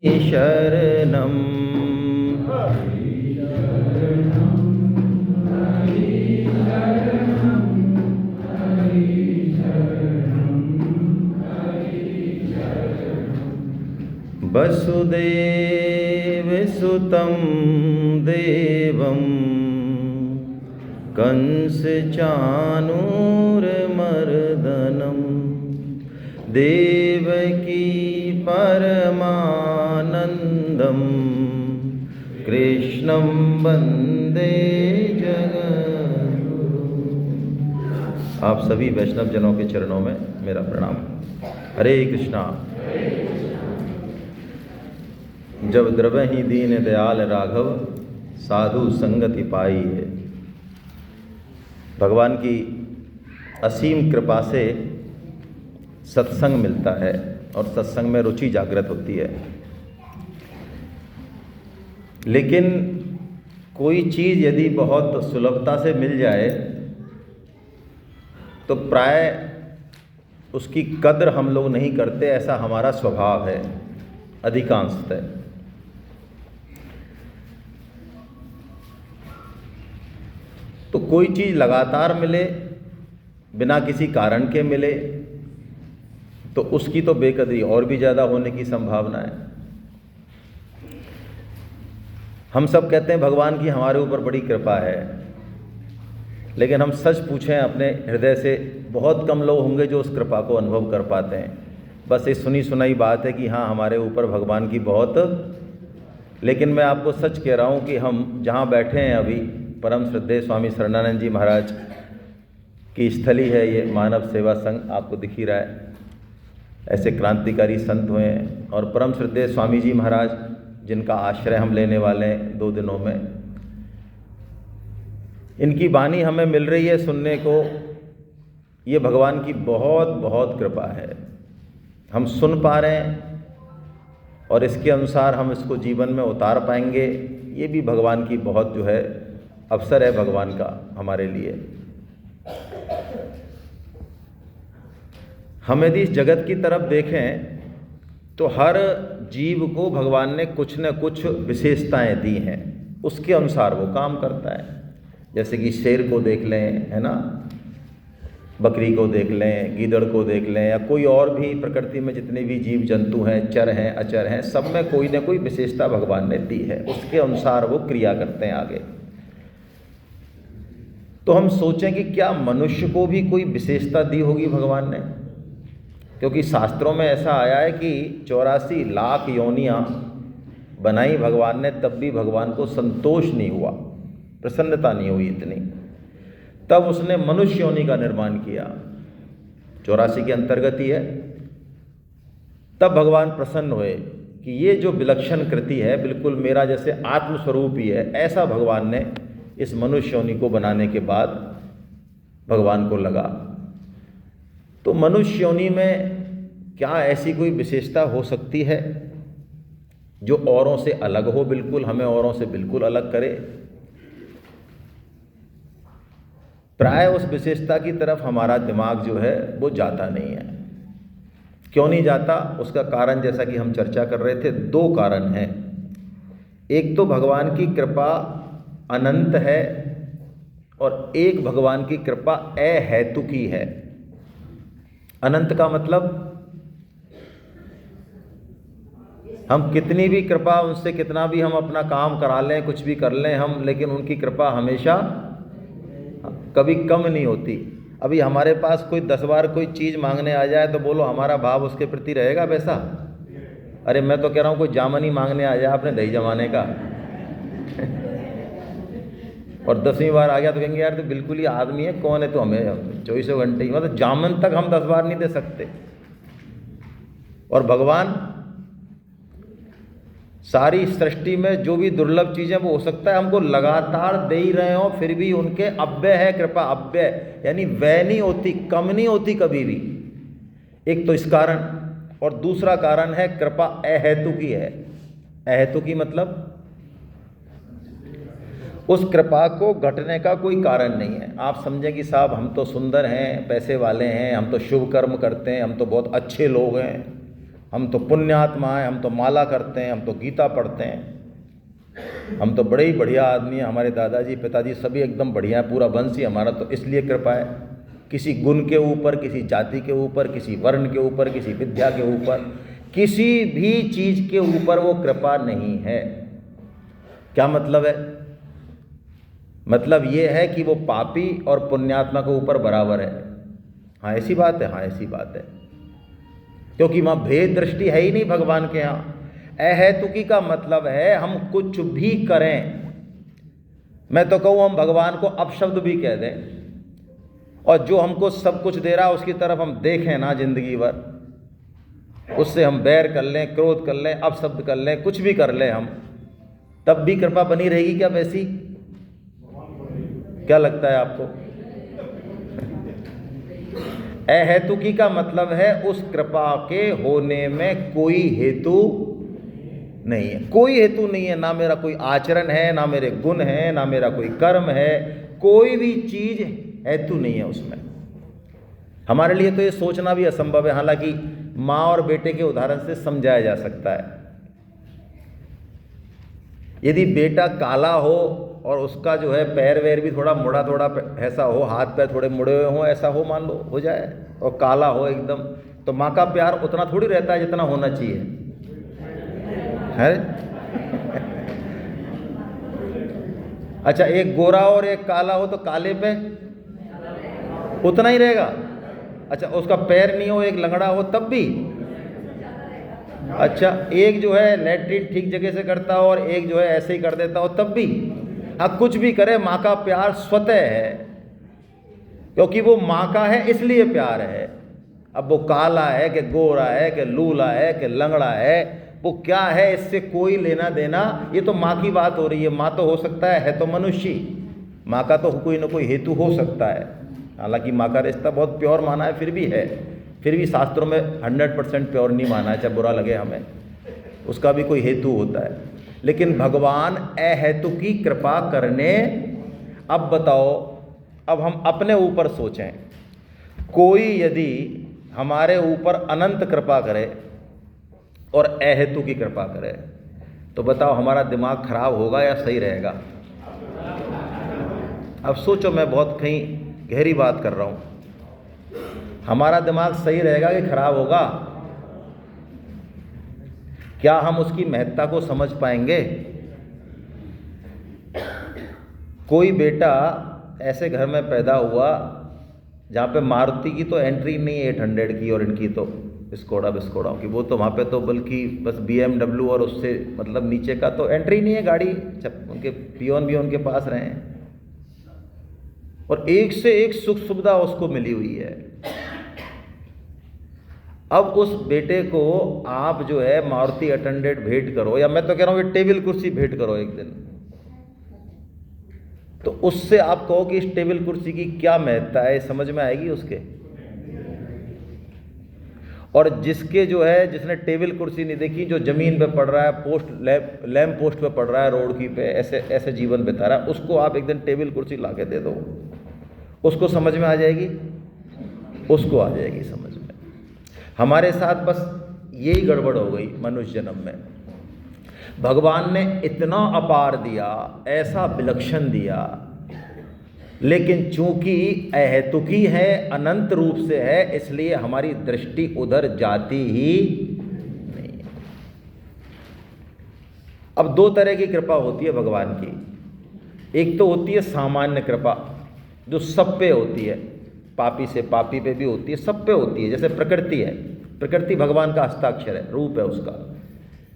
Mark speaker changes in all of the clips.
Speaker 1: शरणं वसुदेवसुतं देवं कंसचाणूरमर्दनं देवकी परमानन्दं कृष्णं वन्दे जगद्गुरुम्। आप सभी वैष्णव जनों के चरणों में मेरा प्रणाम। हरे कृष्णा। जब द्रवहि दीन दयाल राघव साधु संगति पाई है। भगवान की असीम कृपा से सत्संग मिलता है और सत्संग में रुचि जागृत होती है। लेकिन कोई चीज़ यदि बहुत सुलभता से मिल जाए तो प्राय उसकी कद्र हम लोग नहीं करते, ऐसा हमारा स्वभाव है अधिकांशतः। तो कोई चीज़ लगातार मिले, बिना किसी कारण के मिले, तो उसकी तो बेकदरी और भी ज़्यादा होने की संभावना है। हम सब कहते हैं भगवान की हमारे ऊपर बड़ी कृपा है, लेकिन हम सच पूछें अपने हृदय से, बहुत कम लोग होंगे जो उस कृपा को अनुभव कर पाते हैं। बस ये सुनी सुनाई बात है कि हाँ हमारे ऊपर भगवान की बहुत, लेकिन मैं आपको सच कह रहा हूँ कि हम जहाँ बैठे हैं अभी, परम श्रद्धेय स्वामी शरणानंद जी महाराज की स्थली है ये मानव सेवा संघ, आपको दिख ही रहा है। ऐसे क्रांतिकारी संत हुए हैं और परम श्रद्धेय स्वामी जी महाराज जिनका आश्रय हम लेने वाले हैं 2 दिनों में, इनकी वाणी हमें मिल रही है सुनने को। ये भगवान की बहुत बहुत कृपा है, हम सुन पा रहे हैं और इसके अनुसार हम इसको जीवन में उतार पाएंगे। ये भी भगवान की बहुत जो है अवसर है भगवान का हमारे लिए। हम यदि इस जगत की तरफ देखें तो हर जीव को भगवान ने कुछ न कुछ विशेषताएं दी हैं, उसके अनुसार वो काम करता है। जैसे कि शेर को देख लें, है ना, बकरी को देख लें, गीदड़ को देख लें, या कोई और भी प्रकृति में जितने भी जीव जंतु हैं, चर हैं अचर हैं, सब में कोई न कोई विशेषता भगवान ने दी है, उसके अनुसार वो क्रिया करते हैं आगे। तो हम सोचें कि क्या मनुष्य को भी कोई विशेषता दी होगी भगवान ने? क्योंकि शास्त्रों में ऐसा आया है कि 84 लाख योनियाँ बनाई भगवान ने, तब भी भगवान को संतोष नहीं हुआ, प्रसन्नता नहीं हुई इतनी। तब उसने मनुष्य योनि का निर्माण किया, 84 के अंतर्गत ही है। तब भगवान प्रसन्न हुए कि ये जो विलक्षण कृति है बिल्कुल मेरा जैसे आत्मस्वरूप ही है, ऐसा भगवान ने इस मनुष्य योनि को बनाने के बाद भगवान को लगा। तो मनुष्य योनि में क्या ऐसी कोई विशेषता हो सकती है जो औरों से अलग हो, बिल्कुल हमें औरों से बिल्कुल अलग करे? प्राय उस विशेषता की तरफ हमारा दिमाग जो है वो जाता नहीं है। क्यों नहीं जाता? उसका कारण जैसा कि हम चर्चा कर रहे थे, 2 कारण हैं। एक तो भगवान की कृपा अनंत है और एक भगवान की कृपा अहेतुकी है। अनंत का मतलब हम कितनी भी कृपा उनसे, कितना भी हम अपना काम करा लें, कुछ भी कर लें हम, लेकिन उनकी कृपा हमेशा कभी कम नहीं होती। अभी हमारे पास कोई 10 बार कोई चीज़ मांगने आ जाए तो बोलो हमारा भाव उसके प्रति रहेगा वैसा? अरे मैं तो कह रहा हूँ कोई जामन ही मांगने आ जाए अपने दही जमाने का और 10वीं बार आ गया तो कहेंगे यार तो बिल्कुल ही आदमी है, कौन है तो, हमें 24 घंटे ही, मतलब जामन तक हम 10 बार नहीं दे सकते। और भगवान सारी सृष्टि में जो भी दुर्लभ चीज़ें वो हो सकता है हमको लगातार दे ही रहे हो, फिर भी उनके अव्यय है कृपा, अव्यय यानी व्यय नहीं होती, कम नहीं होती कभी भी। एक तो इस कारण, और दूसरा कारण है कृपा अहेतुकी है। अहेतुकी मतलब उस कृपा को घटने का कोई कारण नहीं है। आप समझें कि साहब हम तो सुंदर हैं, पैसे वाले हैं, हम तो शुभ कर्म करते हैं, हम तो बहुत अच्छे लोग हैं, हम तो पुण्यात्मा हैं, हम तो माला करते हैं, हम तो गीता पढ़ते हैं, हम तो बड़े ही बढ़िया आदमी हैं, हमारे दादाजी पिताजी सभी एकदम बढ़िया है, पूरा वंश ही हमारा, तो इसलिए कृपा है। किसी गुण के ऊपर, किसी जाति के ऊपर, किसी वर्ण के ऊपर, किसी विद्या के ऊपर, किसी भी चीज़ के ऊपर वो कृपा नहीं है। क्या मतलब है? मतलब ये है कि वो पापी और पुण्यात्मा के ऊपर बराबर है। हाँ ऐसी बात है, हाँ ऐसी बात है, क्योंकि वहाँ भेद दृष्टि है ही नहीं भगवान के यहाँ। अहेतुकी का मतलब है हम कुछ भी करें, मैं तो कहूँ हम भगवान को अपशब्द भी कह दें, और जो हमको सब कुछ दे रहा है उसकी तरफ हम देखें ना जिंदगी भर, उससे हम बैर कर लें, क्रोध कर लें, अपशब्द कर लें, कुछ भी कर लें हम, तब भी कृपा बनी रहेगी क्या वैसी? क्या लगता है आपको? अहेतुकी का मतलब है उस कृपा के होने में कोई हेतु नहीं है, कोई हेतु नहीं है, ना मेरा कोई आचरण है, ना मेरे गुण हैं, ना मेरा कोई कर्म है, कोई भी चीज हेतु नहीं है उसमें। हमारे लिए तो ये सोचना भी असंभव है, हालांकि माँ और बेटे के उदाहरण से समझाया जा सकता है। यदि बेटा काला हो और उसका जो है पैर वैर भी थोड़ा मुड़ा थोड़ा ऐसा हो, हाथ पैर थोड़े मुड़े हुए हों, ऐसा हो मान लो, हो जाए, और काला हो एकदम, तो माँ का प्यार उतना थोड़ी रहता है जितना होना चाहिए है। अच्छा, एक गोरा और एक काला हो तो काले पे उतना ही रहेगा। अच्छा, उसका पैर नहीं हो, एक लंगड़ा हो तब भी। अच्छा, एक जो है लैट्रिन ठीक जगह से करता हो और एक जो है ऐसे ही कर देता हो तब भी। हाँ, कुछ भी करे माँ का प्यार स्वतः है, क्योंकि वो माँ का है इसलिए प्यार है। अब वो काला है कि गोरा है कि लूला है कि लंगड़ा है, वो क्या है इससे कोई लेना देना, ये तो माँ की बात हो रही है। माँ तो हो सकता है तो मनुष्य, माँ का तो कोई ना कोई हेतु हो सकता है। हालांकि माँ का रिश्ता बहुत प्योर माना है, फिर भी है, फिर भी शास्त्रों में 100% प्योर नहीं माना है, चाहे बुरा लगे हमें, उसका भी कोई हेतु होता है। लेकिन भगवान अहेतुकी कृपा करने, अब बताओ, अब हम अपने ऊपर सोचें, कोई यदि हमारे ऊपर अनंत कृपा करे और अहेतु की कृपा करे, तो बताओ हमारा दिमाग खराब होगा या सही रहेगा? अब सोचो, मैं बहुत कहीं गहरी बात कर रहा हूँ, हमारा दिमाग सही रहेगा कि खराब होगा? क्या हम उसकी महत्ता को समझ पाएंगे? कोई बेटा ऐसे घर में पैदा हुआ जहाँ पे मारुति की तो एंट्री नहीं है 800 की, और इनकी तो स्कोडा बिस्कोडाओं की, वो तो वहाँ पे तो बल्कि बस BMW और उससे मतलब नीचे का तो एंट्री नहीं है गाड़ी, उनके पियोन भी उनके पास रहे हैं, और एक से एक सुख सुविधा उसको मिली हुई है। अब उस बेटे को आप जो है मारुति 800 भेंट करो, या मैं तो कह रहा हूँ ये टेबल कुर्सी भेंट करो एक दिन, तो उससे आप कहो कि इस टेबल कुर्सी की क्या महत्ता है, समझ में आएगी उसके? और जिसके जो है, जिसने टेबल कुर्सी नहीं देखी, जो जमीन पे पड़ रहा है, पोस्ट लैम्प पोस्ट पे पड़ रहा है, रोड की पे ऐसे ऐसे जीवन बिता रहा है, उसको आप एक दिन टेबल कुर्सी ला के दे दो, उसको समझ में आ जाएगी? उसको आ जाएगी समझ में। हमारे साथ बस यही गड़बड़ हो गई मनुष्य जन्म में। भगवान ने इतना अपार दिया, ऐसा विलक्षण दिया, लेकिन चूंकि अहेतुकी है, अनंत रूप से है, इसलिए हमारी दृष्टि उधर जाती ही नहीं। अब दो तरह की कृपा होती है भगवान की। एक तो होती है सामान्य कृपा, जो सब पे होती है, पापी से पापी पे भी होती है, सब पे होती है। जैसे प्रकृति है, प्रकृति भगवान का हस्ताक्षर है, रूप है उसका।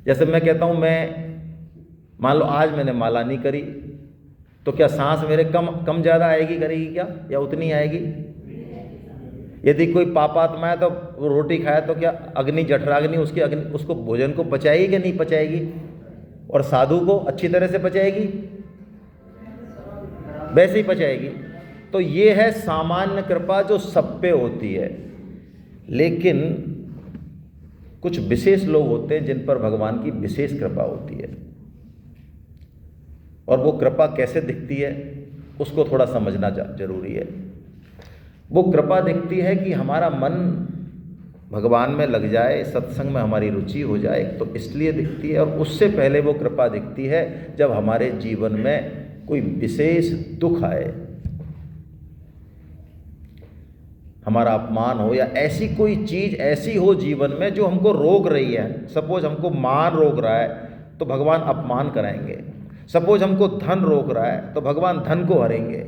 Speaker 1: जैसे मैं कहता हूँ, मैं मान लो आज मैंने माला नहीं करी, तो क्या सांस मेरे कम ज़्यादा आएगी, करेगी क्या, या उतनी आएगी? यदि कोई पापात्मा है तो वो रोटी खाए तो क्या अग्नि जठराग्नि उसकी अग्नि उसको भोजन को पचाएगी कि नहीं पचाएगी? और साधु को अच्छी तरह से पचाएगी, वैसे ही पचाएगी। तो ये है सामान्य कृपा जो सब पे होती है। लेकिन कुछ विशेष लोग होते हैं जिन पर भगवान की विशेष कृपा होती है, और वो कृपा कैसे दिखती है उसको थोड़ा समझना जरूरी है। वो कृपा दिखती है कि हमारा मन भगवान में लग जाए, सत्संग में हमारी रुचि हो जाए, तो इसलिए दिखती है। और उससे पहले वो कृपा दिखती है जब हमारे जीवन में कोई विशेष दुख आए, हमारा अपमान हो या ऐसी कोई चीज़ ऐसी हो जीवन में जो हमको रोक रही है। सपोज हमको मान रोक रहा है तो भगवान अपमान कराएंगे। सपोज हमको धन रोक रहा है तो भगवान धन को हरेंगे।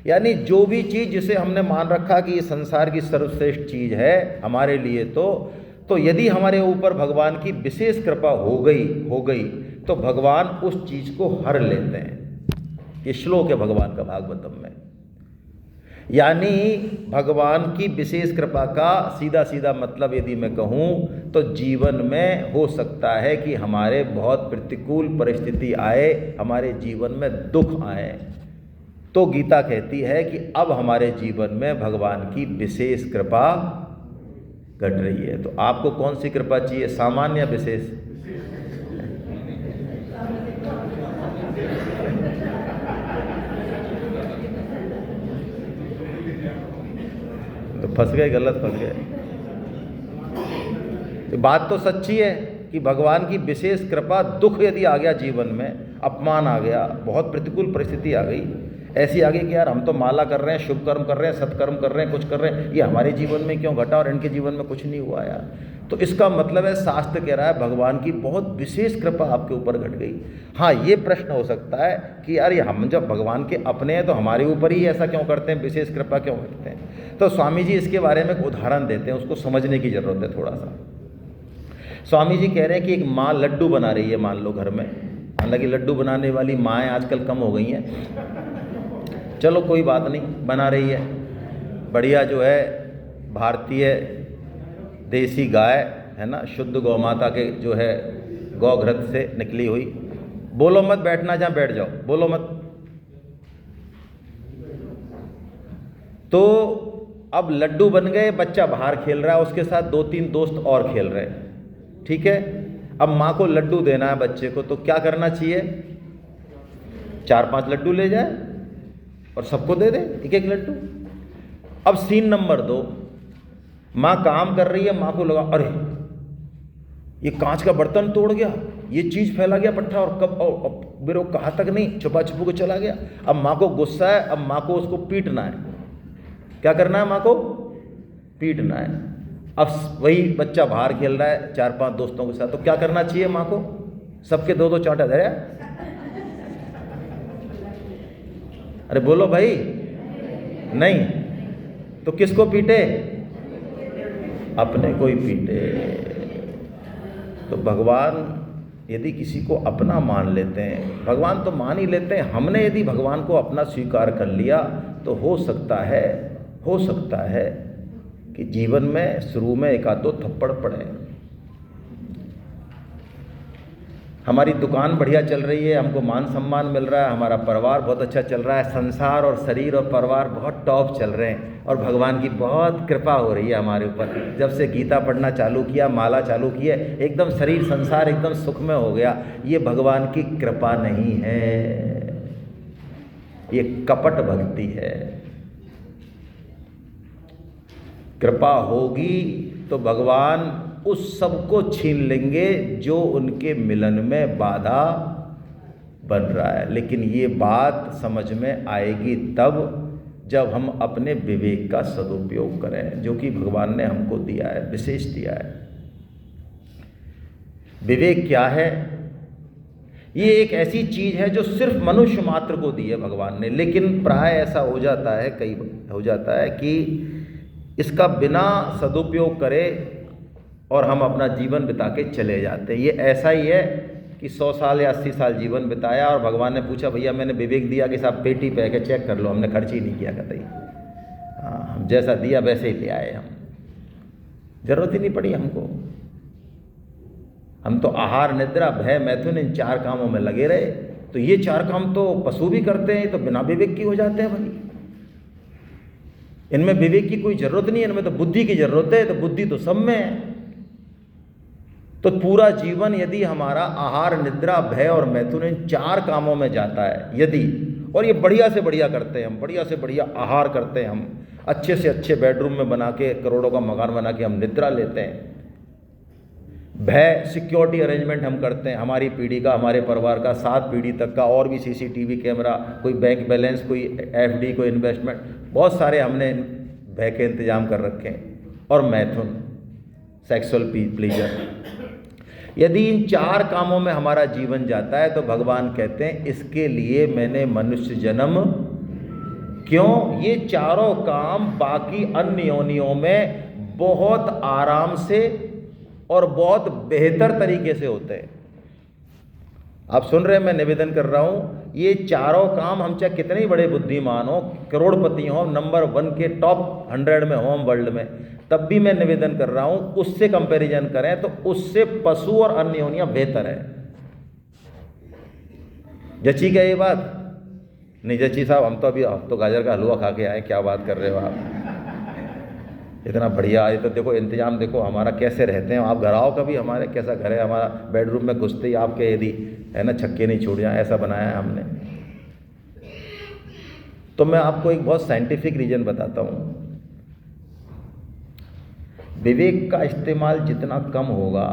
Speaker 1: यानी जो भी चीज़ जिसे हमने मान रखा कि ये संसार की सर्वश्रेष्ठ चीज़ है हमारे लिए, तो यदि हमारे ऊपर भगवान की विशेष कृपा हो गई तो भगवान उस चीज़ को हर लेते हैं। ये श्लोक है भगवान का भागवतम में। यानी भगवान की विशेष कृपा का सीधा सीधा मतलब यदि मैं कहूँ तो जीवन में हो सकता है कि हमारे बहुत प्रतिकूल परिस्थिति आए, हमारे जीवन में दुख आए, तो गीता कहती है कि अब हमारे जीवन में भगवान की विशेष कृपा घट रही है। तो आपको कौन सी कृपा चाहिए, सामान्य या विशेष? तो फंस गए, गलत फंस गए। तो बात तो सच्ची है कि भगवान की विशेष कृपा, दुख यदि आ गया जीवन में, अपमान आ गया, बहुत प्रतिकूल परिस्थिति आ गई, ऐसी आ गई कि यार हम तो माला कर रहे हैं, शुभ कर्म कर रहे हैं, सत्कर्म कर रहे हैं, कुछ कर रहे हैं, ये हमारे जीवन में क्यों घटा और इनके जीवन में कुछ नहीं हुआ यार। तो इसका मतलब है, शास्त्र कह रहा है भगवान की बहुत विशेष कृपा आपके ऊपर घट गई। हाँ, ये प्रश्न हो सकता है कि यार ये हम जब भगवान के अपने हैं तो हमारे ऊपर ही ऐसा क्यों करते हैं, विशेष कृपा क्यों करते हैं? तो स्वामी जी इसके बारे में एक उदाहरण देते हैं, उसको समझने की ज़रूरत है थोड़ा सा। स्वामी जी कह रहे हैं कि एक माँ लड्डू बना रही है, मान लो घर में। हालांकि लड्डू बनाने वाली माएँ आजकल कम हो गई हैं, चलो कोई बात नहीं, बना रही है। बढ़िया जो है भारतीय देसी गाय है ना, शुद्ध गौ माता के जो है गौघृत से निकली हुई। बोलो मत, बैठना जहाँ बैठ जाओ, बोलो मत। तो अब लड्डू बन गए, बच्चा बाहर खेल रहा है, उसके साथ 2-3 दोस्त और खेल रहे हैं, ठीक है। अब माँ को लड्डू देना है बच्चे को, तो क्या करना चाहिए? 4-5 लड्डू ले जाए और सबको दे दे 1-1 लड्डू। अब सीन नंबर 2, माँ काम कर रही है, माँ को लगा अरे ये कांच का बर्तन तोड़ गया, ये चीज़ फैला गया पट्टा, और कब मेरे को कहा तक नहीं, छुपा छुपू को चला गया। अब माँ को गुस्सा है, अब माँ को उसको पीटना है। क्या करना है? माँ को पीटना है। अब वही बच्चा बाहर खेल रहा है 4-5 दोस्तों के साथ, तो क्या करना चाहिए माँ को? सबके 2-2 चांटा दे। अरे बोलो भाई, नहीं तो किसको पीटे? अपने को ही पीटे। तो भगवान यदि किसी को अपना मान लेते हैं, भगवान तो मान ही लेते हैं, हमने यदि भगवान को अपना स्वीकार कर लिया तो हो सकता है कि जीवन में शुरू में 1-2 थप्पड़ पड़े। हमारी दुकान बढ़िया चल रही है, हमको मान सम्मान मिल रहा है, हमारा परिवार बहुत अच्छा चल रहा है, संसार और शरीर और परिवार बहुत टॉप चल रहे हैं, और भगवान की बहुत कृपा हो रही है हमारे ऊपर। जब से गीता पढ़ना चालू किया, माला चालू की है, एकदम शरीर संसार एकदम सुख में हो गया। ये भगवान की कृपा नहीं है, ये कपट भक्ति है। कृपा होगी तो भगवान उस सब को छीन लेंगे जो उनके मिलन में बाधा बन रहा है। लेकिन ये बात समझ में आएगी तब जब हम अपने विवेक का सदुपयोग करें, जो कि भगवान ने हमको दिया है, विशेष दिया है। विवेक क्या है? ये एक ऐसी चीज़ है जो सिर्फ मनुष्य मात्र को दी है भगवान ने, लेकिन प्राय ऐसा हो जाता है, कई हो जाता है कि इसका बिना सदुपयोग करें और हम अपना जीवन बिता के चले जाते हैं। ये ऐसा ही है कि 100 साल या 80 साल जीवन बिताया और भगवान ने पूछा भैया मैंने विवेक दिया कि साहब पेटी पे के चेक कर लो, हमने खर्च ही नहीं किया कतई। हाँ, हम जैसा दिया वैसे ही ले आए, हम जरूरत ही नहीं पड़ी हमको। हम तो आहार, निद्रा, भय, मैथुन इन 4 कामों में लगे रहे। तो ये 4 काम तो पशु भी करते हैं, तो बिना विवेक की हो जाते हैं भाई। इनमें विवेक की कोई जरूरत नहीं है, इनमें तो बुद्धि की जरूरत है। तो बुद्धि तो सब में है। तो पूरा जीवन यदि हमारा आहार, निद्रा, भय और मैथुन इन 4 कामों में जाता है यदि, और ये बढ़िया से बढ़िया करते हैं हम, बढ़िया से बढ़िया आहार करते हैं हम, अच्छे से अच्छे बेडरूम में बना के, करोड़ों का मकान बना के हम निद्रा लेते हैं। भय सिक्योरिटी अरेंजमेंट हम करते हैं, हमारी पीढ़ी का, हमारे परिवार का, 7 पीढ़ी तक का, और भी सीसीटीवी कैमरा, कोई बैंक बैलेंस, कोई एफडी, कोई इन्वेस्टमेंट, बहुत सारे हमने भय के इंतजाम कर रखे हैं। और मैथुन, सेक्सुअल प्लीजर। यदि इन 4 कामों में हमारा जीवन जाता है तो भगवान कहते हैं इसके लिए मैंने मनुष्य जन्म, क्यों? ये चारों काम बाकी अन्य योनियों में बहुत आराम से और बहुत बेहतर तरीके से होते हैं। आप सुन रहे हैं, मैं निवेदन कर रहा हूं, ये चारों काम हम चाहे कितने ही बड़े बुद्धिमान हो, करोड़पति हो, नंबर 1 के टॉप 100 में हो वर्ल्ड में, तब भी मैं निवेदन कर रहा हूं उससे कंपैरिजन करें तो उससे पशु और अन्य योनियां बेहतर है। जची क्या ये बात? नहीं जची साहब, हम तो गाजर का हलवा खा के आए, क्या बात कर रहे हो आप, इतना बढ़िया। ये तो देखो इंतजाम, देखो हमारा कैसे रहते हैं। आप घर आओ कभी, हमारे कैसा घर है, हमारा बेडरूम में घुसते ही आपके यदि है ना छक्के नहीं छूट जाए, ऐसा बनाया है हमने। तो मैं आपको एक बहुत साइंटिफिक रीजन बताता हूँ। विवेक का इस्तेमाल जितना कम होगा,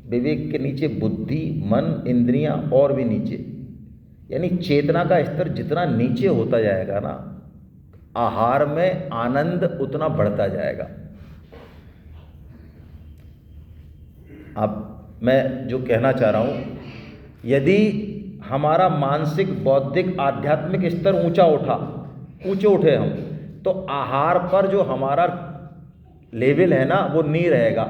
Speaker 1: विवेक के नीचे बुद्धि, मन, इंद्रियां और भी नीचे, यानी चेतना का स्तर जितना नीचे होता जाएगा ना, आहार में आनंद उतना बढ़ता जाएगा। अब मैं जो कहना चाह रहा हूं, यदि हमारा मानसिक, बौद्धिक, आध्यात्मिक स्तर ऊंचे उठे हम, तो आहार पर जो हमारा लेवल है ना वो नहीं रहेगा।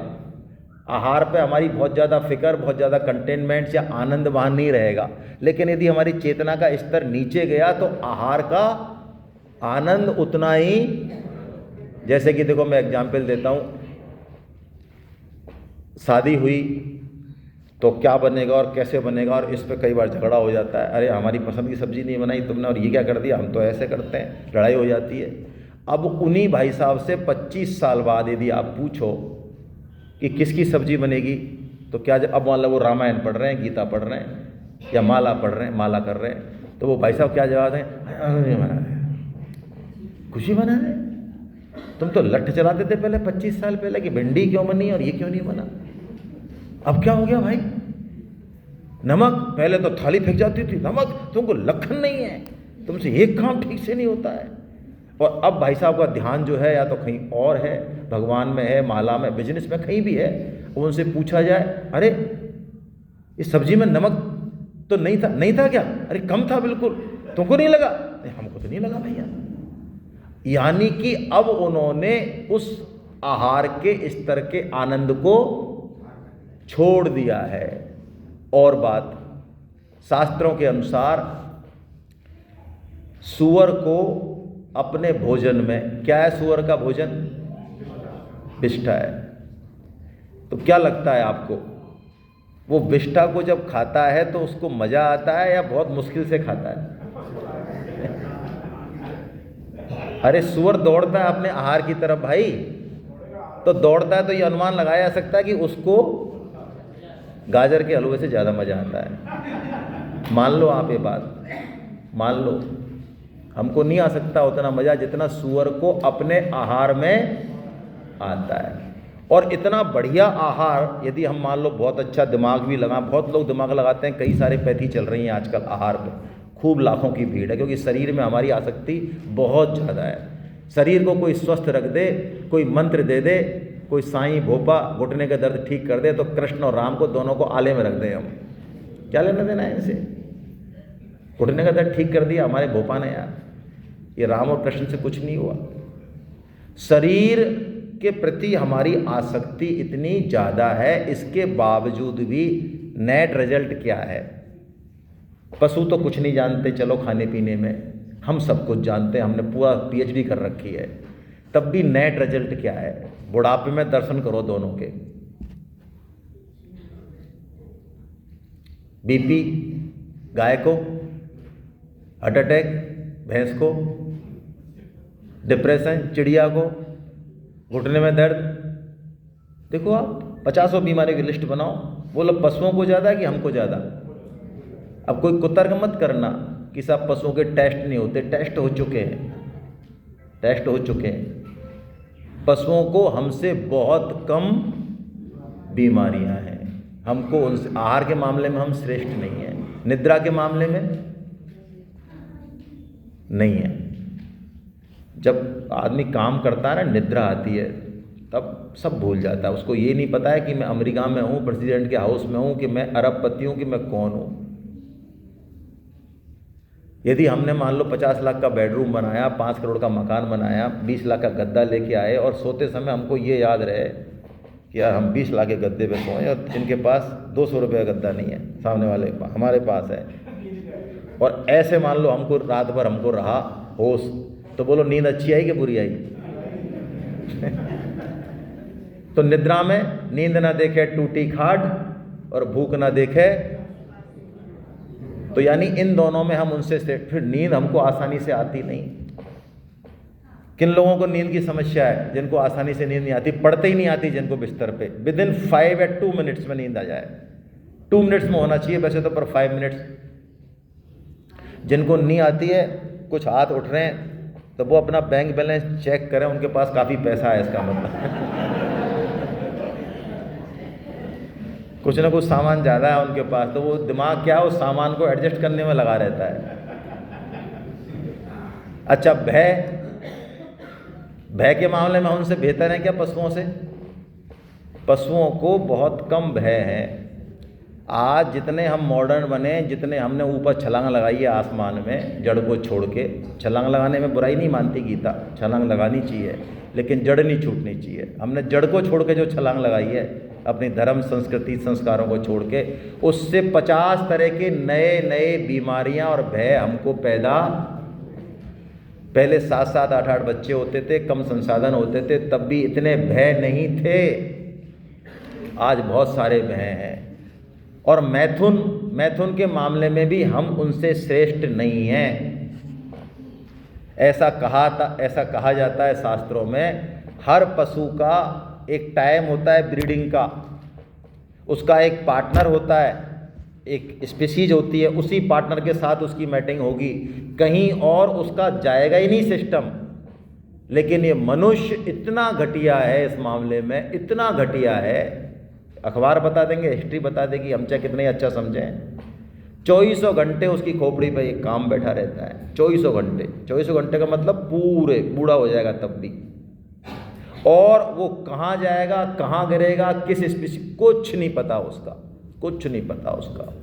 Speaker 1: आहार पे हमारी बहुत ज़्यादा फिक्र, बहुत ज़्यादा कंटेनमेंट या आनंद वहाँ नहीं रहेगा। लेकिन यदि हमारी चेतना का स्तर नीचे गया तो आहार का आनंद उतना ही, जैसे कि देखो मैं एग्जाम्पल देता हूँ, शादी हुई तो क्या बनेगा और कैसे बनेगा, और इस पे कई बार झगड़ा हो जाता है। अरे हमारी पसंद की सब्जी नहीं बनाई तुमने, और ये क्या कर दिया, हम तो ऐसे करते हैं, लड़ाई हो जाती है। अब उन्हीं भाई साहब से 25 साल बाद यदि आप पूछो कि किसकी सब्जी बनेगी, तो क्या, अब मान लो वो रामायण पढ़ रहे हैं, गीता पढ़ रहे हैं या माला पढ़ रहे हैं, माला कर रहे हैं, तो वो भाई साहब क्या जवाब दें? खुशी बना रहे, तुम तो लठ चलाते थे पहले 25 साल पहले कि भिंडी क्यों बनी और ये क्यों नहीं बना, अब क्या हो गया भाई? नमक, पहले तो थाली फेंक जाती थी, नमक, तुमको लखन नहीं है, तुमसे एक काम ठीक से नहीं होता है। और अब भाई साहब का ध्यान जो है या तो कहीं और है, भगवान में है, माला में, बिजनेस में, कहीं भी है। उनसे पूछा जाए, अरे इस सब्जी में नमक तो नहीं था क्या? अरे कम था बिल्कुल, तुमको नहीं लगा? नहीं हमको तो नहीं लगा भैया। यानी कि अब उन्होंने उस आहार के स्तर के आनंद को छोड़ दिया है। और बात, शास्त्रों के अनुसार सूअर को अपने भोजन में, क्या है सूअर का भोजन? विष्ठा है। तो क्या लगता है आपको, वो विष्ठा को जब खाता है तो उसको मजा आता है या बहुत मुश्किल से खाता है? अरे सूअर दौड़ता है अपने आहार की तरफ भाई, तो दौड़ता है तो ये अनुमान लगाया जा सकता है कि उसको गाजर के हलवे से ज़्यादा मज़ा आता है। मान लो आप ये बात, मान लो, हमको नहीं आ सकता उतना मज़ा जितना सूअर को अपने आहार में आता है। और इतना बढ़िया आहार यदि हम मान लो बहुत अच्छा दिमाग भी लगा, बहुत लोग दिमाग लगाते हैं, कई सारे पैथी चल रही हैं आजकल आहार पे, खूब लाखों की भीड़ है, क्योंकि शरीर में हमारी आसक्ति बहुत ज़्यादा है। शरीर को कोई स्वस्थ रख दे, कोई मंत्र दे दे, कोई साईं भोपा घुटने का दर्द ठीक कर दे, तो कृष्ण और राम को दोनों को आले में रख दें हम, क्या लेना देना है इनसे? घुटने का दर्द ठीक कर दिया हमारे भोपा ने यार, ये राम और कृष्ण से कुछ नहीं हुआ। शरीर के प्रति हमारी आसक्ति इतनी ज़्यादा है, इसके बावजूद भी नेट रिजल्ट क्या है? पशु तो कुछ नहीं जानते, चलो खाने पीने में, हम सब कुछ जानते हैं, हमने पूरा PhD कर रखी है, तब भी नेट रिजल्ट क्या है? बुढ़ापे में दर्शन करो दोनों के, BP गाय को, हार्ट अटैक भैंस को, डिप्रेशन चिड़िया को, घुटने में दर्द। देखो आप 50 बीमारियों की लिस्ट बनाओ, बोलो पशुओं को ज़्यादा कि हमको ज़्यादा? अब कोई कुतर्क मत करना, कि सब पशुओं के टेस्ट नहीं होते, टेस्ट हो चुके हैं, टेस्ट हो चुके हैं। पशुओं को हमसे बहुत कम बीमारियां हैं, हमको उनसे, आहार के मामले में हम श्रेष्ठ नहीं हैं, निद्रा के मामले में नहीं है। जब आदमी काम करता है ना, निद्रा आती है, तब सब भूल जाता है। उसको ये नहीं पता है कि मैं अमेरिका में हूँ, प्रेसिडेंट के हाउस में हूँ, कि मैं अरबपति हूँ, कि मैं कौन हूँ। यदि हमने मान लो 50 लाख का बेडरूम बनाया, 5 करोड़ का मकान बनाया, 20 लाख का गद्दा लेके आए, और सोते समय हमको ये याद रहे कि यार हम 20 लाख के गद्दे पे सोएं, और इनके पास 200 रुपये का गद्दा नहीं है, सामने वाले के पास, हमारे पास है, और ऐसे मान लो हमको रात भर हमको रहा होश, तो बोलो नींद अच्छी आई कि बुरी आई? तो निद्रा में नींद ना देखे टूटी खाट, और भूख ना देखे, तो यानी इन दोनों में हम उनसे फिर नींद हमको आसानी से आती नहीं। किन लोगों को नींद की समस्या है? जिनको आसानी से नींद नहीं आती, पड़ते ही नहीं आती, जिनको बिस्तर पे विदिन 5 या 2 मिनट्स में नींद आ जाए। 2 मिनट्स में होना चाहिए वैसे तो, पर 5 मिनट्स। जिनको नहीं आती है, कुछ हाथ उठ रहे हैं, तो वो अपना बैंक बैलेंस चेक करें, उनके पास काफ़ी पैसा है, इसका मतलब कुछ ना कुछ सामान ज़्यादा है उनके पास, तो वो दिमाग क्या है, उस सामान को एडजस्ट करने में लगा रहता है। अच्छा, भय के मामले में उनसे बेहतर है क्या पशुओं से? पशुओं को बहुत कम भय है। आज जितने हम मॉडर्न बने, जितने हमने ऊपर छलांग लगाई है आसमान में, जड़ को छोड़ के, छलांग लगाने में बुराई नहीं मानती गीता, छलांग लगानी चाहिए, लेकिन जड़ नहीं छूटनी चाहिए। हमने जड़ को छोड़ के जो छलांग लगाई है, अपनी धर्म संस्कृति संस्कारों को छोड़ के, उससे 50 तरह के नए नए बीमारियां और भय हमको पैदा। पहले 7-7, 8-8 बच्चे होते थे, कम संसाधन होते थे, तब भी इतने भय नहीं थे। आज बहुत सारे भय हैं। और मैथुन के मामले में भी हम उनसे श्रेष्ठ नहीं हैं। ऐसा कहा जाता है शास्त्रों में, हर पशु का एक टाइम होता है ब्रीडिंग का, उसका एक पार्टनर होता है, एक स्पीशीज होती है, उसी पार्टनर के साथ उसकी मैटिंग होगी, कहीं और उसका जाएगा ही नहीं सिस्टम। लेकिन ये मनुष्य इतना घटिया है इस मामले में, इतना घटिया है, अखबार बता देंगे, हिस्ट्री बता देगी, हम चाहे कितने अच्छा समझें। 2400 घंटे उसकी खोपड़ी पे एक काम बैठा रहता है, 2400 घंटे का मतलब पूरे बूढ़ा हो जाएगा तब भी। और वो कहाँ जाएगा, कहाँ गिरेगा, किस स्पीशीज, कुछ नहीं पता उसका, कुछ नहीं पता उसका।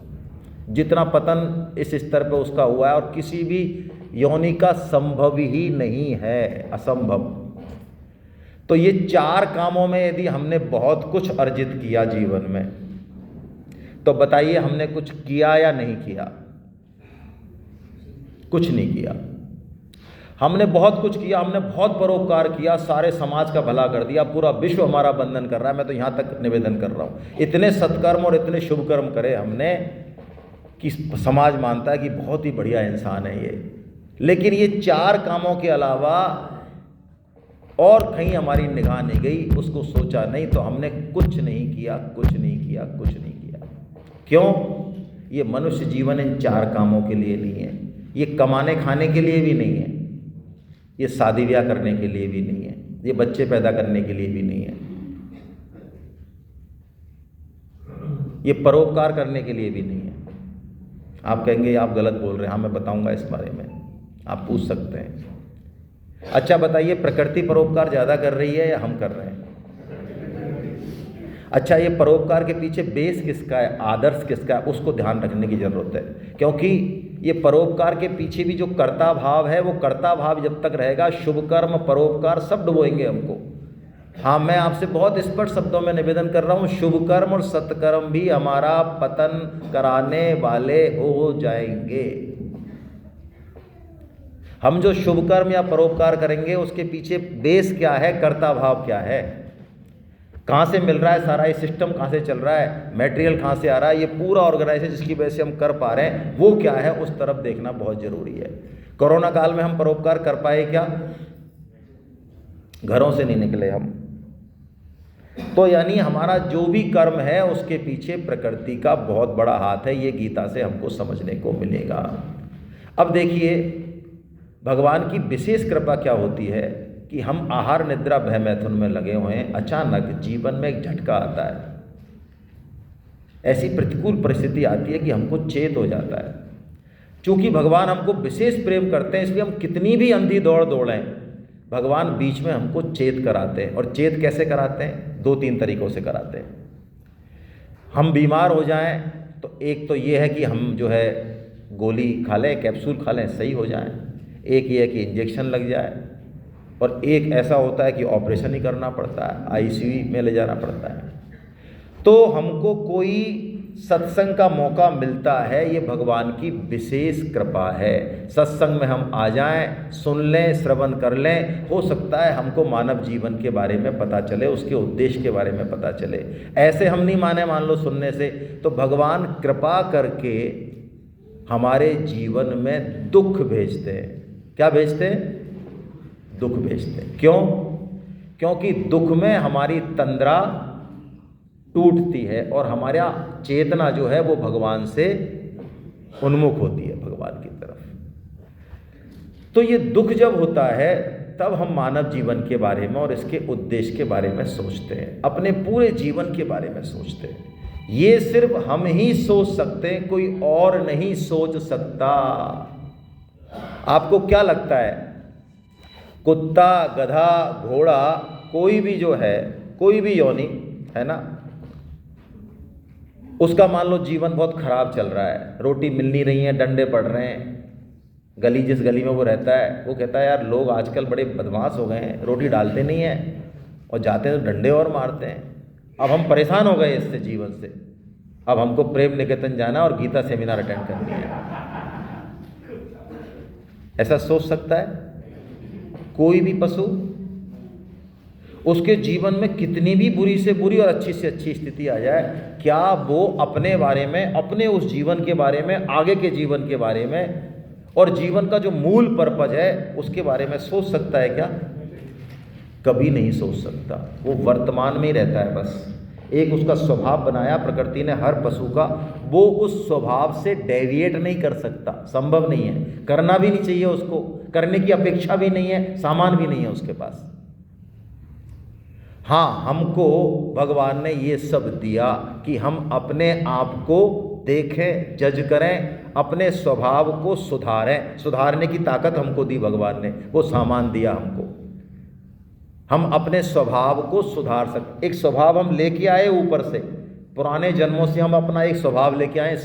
Speaker 1: जितना पतन इस स्तर पे उसका हुआ है, और किसी भी योनि का संभव ही नहीं है, असंभव। तो ये 4 कामों में यदि हमने बहुत कुछ अर्जित किया जीवन में, तो बताइए हमने कुछ किया या नहीं किया? कुछ नहीं किया। हमने बहुत कुछ किया, हमने बहुत परोपकार किया, सारे समाज का भला कर दिया, पूरा विश्व हमारा वंदन कर रहा है। मैं तो यहाँ तक निवेदन कर रहा हूँ, इतने सत्कर्म और इतने शुभ कर्म करे हमने कि समाज मानता है कि बहुत ही बढ़िया इंसान है ये। लेकिन ये 4 कामों के अलावा और कहीं हमारी निगाह नहीं गई, उसको सोचा नहीं, तो हमने कुछ नहीं किया, कुछ नहीं किया, कुछ नहीं किया। क्यों? ये मनुष्य जीवन इन 4 कामों के लिए नहीं है, ये कमाने खाने के लिए भी नहीं है, ये शादी ब्याह करने के लिए भी नहीं है, ये बच्चे पैदा करने के लिए भी नहीं है, ये परोपकार करने के लिए भी नहीं है। आप कहेंगे आप गलत बोल रहे हैं, हाँ मैं बताऊंगा इस बारे में, आप पूछ सकते हैं। अच्छा बताइए, प्रकृति परोपकार ज़्यादा कर रही है या हम कर रहे हैं? अच्छा, ये परोपकार के पीछे बेस किसका है, आदर्श किसका है, उसको ध्यान रखने की ज़रूरत है। क्योंकि ये परोपकार के पीछे भी जो कर्ता भाव है, वो कर्ता भाव जब तक रहेगा, शुभ कर्म परोपकार सब डुबोएंगे हमको। हाँ, मैं आपसे बहुत स्पष्ट शब्दों में निवेदन कर रहा हूँ, शुभ कर्म और सत्कर्म भी हमारा पतन कराने वाले हो जाएंगे। हम जो शुभ कर्म या परोपकार करेंगे, उसके पीछे बेस क्या है, कर्ता भाव क्या है, कहाँ से मिल रहा है सारा ये सिस्टम, कहाँ से चल रहा है, मटेरियल कहाँ से आ रहा है, ये पूरा ऑर्गेनाइजेशन जिसकी वजह से हम कर पा रहे हैं, वो क्या है, उस तरफ देखना बहुत ज़रूरी है। कोरोना काल में हम परोपकार कर पाए क्या? घरों से नहीं निकले हम। तो यानी हमारा जो भी कर्म है, उसके पीछे प्रकृति का बहुत बड़ा हाथ है, ये गीता से हमको समझने को मिलेगा। अब देखिए भगवान की विशेष कृपा क्या होती है कि हम आहार निद्रा भय मैथुन में लगे हुए हैं, अचानक जीवन में एक झटका आता है, ऐसी प्रतिकूल परिस्थिति आती है कि हमको चेत हो जाता है। क्योंकि भगवान हमको विशेष प्रेम करते हैं, इसलिए हम कितनी भी अंधी दौड़ दौड़ें, भगवान बीच में हमको चेत कराते हैं। और चेत कैसे कराते हैं? 2-3 तरीक़ों से कराते हैं। हम बीमार हो जाएं तो एक तो ये है कि हम जो है गोली खा लें, कैप्सूल खा लें, सही हो जाएं। एक ये है कि इंजेक्शन लग जाए, और एक ऐसा होता है कि ऑपरेशन ही करना पड़ता है, आईसीयू में ले जाना पड़ता है। तो हमको कोई सत्संग का मौका मिलता है, ये भगवान की विशेष कृपा है। सत्संग में हम आ जाएं, सुन लें, श्रवण कर लें, हो सकता है हमको मानव जीवन के बारे में पता चले, उसके उद्देश्य के बारे में पता चले। ऐसे हम नहीं माने मान लो सुनने से, तो भगवान कृपा करके हमारे जीवन में दुख भेजते हैं। क्या भेजते हैं? दुख भेजते हैं। क्यों? क्योंकि दुख में हमारी तंद्रा टूटती है और हमारा चेतना जो है वो भगवान से उन्मुख होती है, भगवान की तरफ। तो ये दुख जब होता है तब हम मानव जीवन के बारे में और इसके उद्देश्य के बारे में सोचते हैं, अपने पूरे जीवन के बारे में सोचते हैं। ये सिर्फ हम ही सोच सकते हैं, कोई और नहीं सोच सकता। आपको क्या लगता है, कुत्ता, गधा, घोड़ा, कोई भी जो है, कोई भी योनि है ना, उसका मान लो जीवन बहुत खराब चल रहा है, रोटी मिल नहीं रही है, डंडे पड़ रहे हैं, गली जिस गली में वो रहता है वो कहता है यार लोग आजकल बड़े बदमाश हो गए हैं, रोटी डालते नहीं हैं और जाते हैं तो डंडे और मारते हैं। अब हम परेशान हो गए इससे, जीवन से, अब हमको प्रेम निकेतन जाना और गीता सेमिनार अटेंड करनी है। ऐसा सोच सकता है कोई भी पशु? उसके जीवन में कितनी भी बुरी से बुरी और अच्छी से अच्छी स्थिति आ जाए, क्या वो अपने बारे में, अपने उस जीवन के बारे में, आगे के जीवन के बारे में और जीवन का जो मूल पर्पज है उसके बारे में सोच सकता है क्या? कभी नहीं सोच सकता। वो वर्तमान में ही रहता है बस। एक उसका स्वभाव बनाया प्रकृति ने हर पशु का, वो उस स्वभाव से डेविएट नहीं कर सकता, संभव नहीं है, करना भी नहीं चाहिए उसको, करने की अपेक्षा भी नहीं है, सामान भी नहीं है उसके पास। हाँ, हमको भगवान ने ये सब दिया कि हम अपने आप को देखें, जज करें, अपने स्वभाव को सुधारें। सुधारने की ताकत हमको दी भगवान ने, वो सामान दिया हमको। हम अपने स्वभाव को सुधार सकते। एक स्वभाव हम लेके आए ऊपर से, पुराने जन्मों से हम अपना एक स्वभाव लेके आए।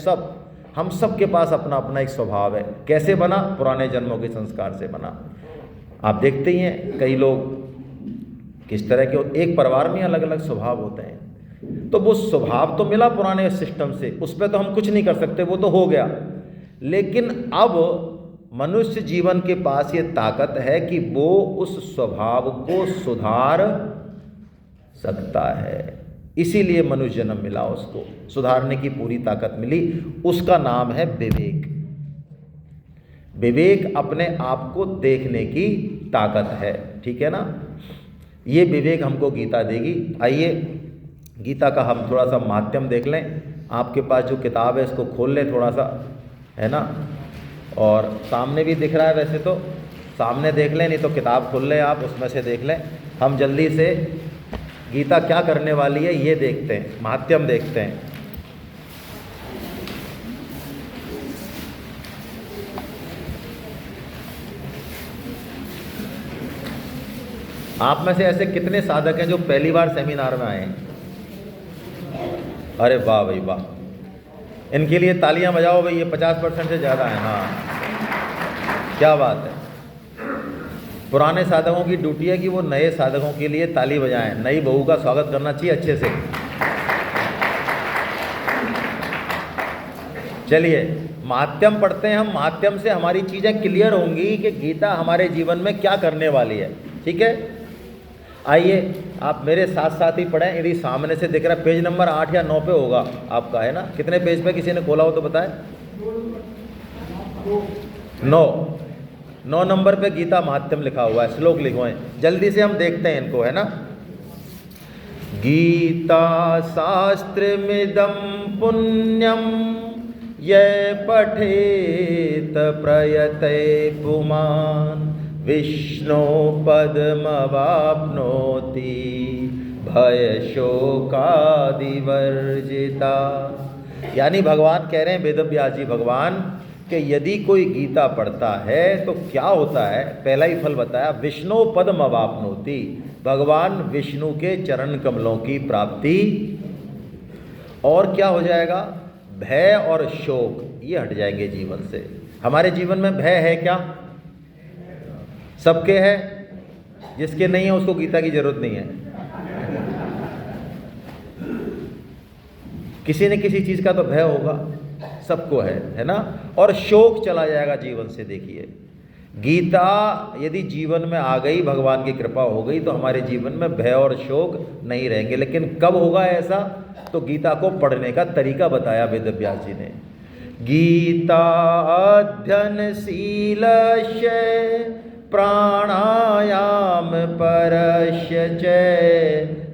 Speaker 1: हम सब के पास अपना अपना एक स्वभाव है। कैसे बना? पुराने जन्मों के संस्कार से बना। आप देखते ही हैं कई लोग किस तरह के, एक परिवार में अलग अलग स्वभाव होते हैं। तो वो स्वभाव तो मिला पुराने सिस्टम से, उस पर तो हम कुछ नहीं कर सकते, वो तो हो गया। लेकिन अब मनुष्य जीवन के पास ये ताकत है कि वो उस स्वभाव को सुधार सकता है। इसीलिए मनुष्य जन्म मिला, उसको सुधारने की पूरी ताकत मिली। उसका नाम है विवेक। विवेक अपने आप को देखने की ताकत है, ठीक है ना। ये विवेक हमको गीता देगी। आइए गीता का हम थोड़ा सा माध्यम देख लें। आपके पास जो किताब है इसको खोल लें थोड़ा सा, है ना, और सामने भी दिख रहा है, वैसे तो सामने देख लें, नहीं तो किताब खोल लें आप, उसमें से देख लें। हम जल्दी से गीता क्या करने वाली है ये देखते हैं, माध्यम देखते हैं। आप में से ऐसे कितने साधक हैं जो पहली बार सेमिनार में आए हैं? अरे वाह भाई वाह, इनके लिए तालियां बजाओ भाई, ये 50% से ज़्यादा है। हाँ, क्या बात है। पुराने साधकों की ड्यूटी है कि वो नए साधकों के लिए ताली बजाएं। नई बहू का स्वागत करना चाहिए अच्छे से। चलिए माध्यम पढ़ते हैं हम। माध्यम से हमारी चीज़ें क्लियर होंगी कि गीता हमारे जीवन में क्या करने वाली है, ठीक है। आइए आप मेरे साथ साथ ही पढ़ें। यदि सामने से दिख रहा है, पेज नंबर 8 या 9 पे होगा आपका, है ना। कितने पेज पे किसी ने खोला हो तो बताए। 9 नंबर पे गीता माध्यम लिखा हुआ है, श्लोक लिखे हुए हैं। जल्दी से हम देखते हैं इनको, है ना। गीता शास्त्रमिदं पुण्यम ये पठेत प्रयते पुमान् विष्णु पद्मवाप्नोति भय शोकादिवर्जिता। यानी भगवान कह रहे हैं, वेदव्यास जी भगवान, कि यदि कोई गीता पढ़ता है तो क्या होता है। पहला ही फल बताया, विष्णु पद्मवाप्नोति, भगवान विष्णु के चरण कमलों की प्राप्ति। और क्या हो जाएगा, भय और शोक ये हट जाएंगे जीवन से। हमारे जीवन में भय है क्या? सबके है, जिसके नहीं है उसको गीता की जरूरत नहीं है। किसी न किसी चीज का तो भय होगा, सबको है ना। और शोक चला जाएगा जीवन से। देखिए, गीता यदि जीवन में आ गई, भगवान की कृपा हो गई, तो हमारे जीवन में भय और शोक नहीं रहेंगे। लेकिन कब होगा ऐसा? तो गीता को पढ़ने का तरीका बताया वेदव्यास जी ने। गीता अध्ययनशीलस्य प्राणायाम परस्य च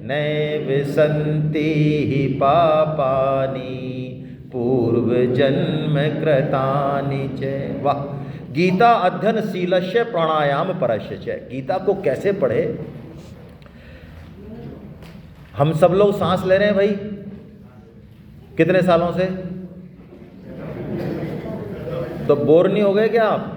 Speaker 1: नैव सन्ति हि पापानि पूर्व जन्म कृतानि च। वाह! गीता अध्ययनशीलस्य प्राणायाम परस्य च। गीता को कैसे पढ़े? हम सब लोग सांस ले रहे हैं भाई, कितने सालों से? तो बोर नहीं हो गए क्या आप?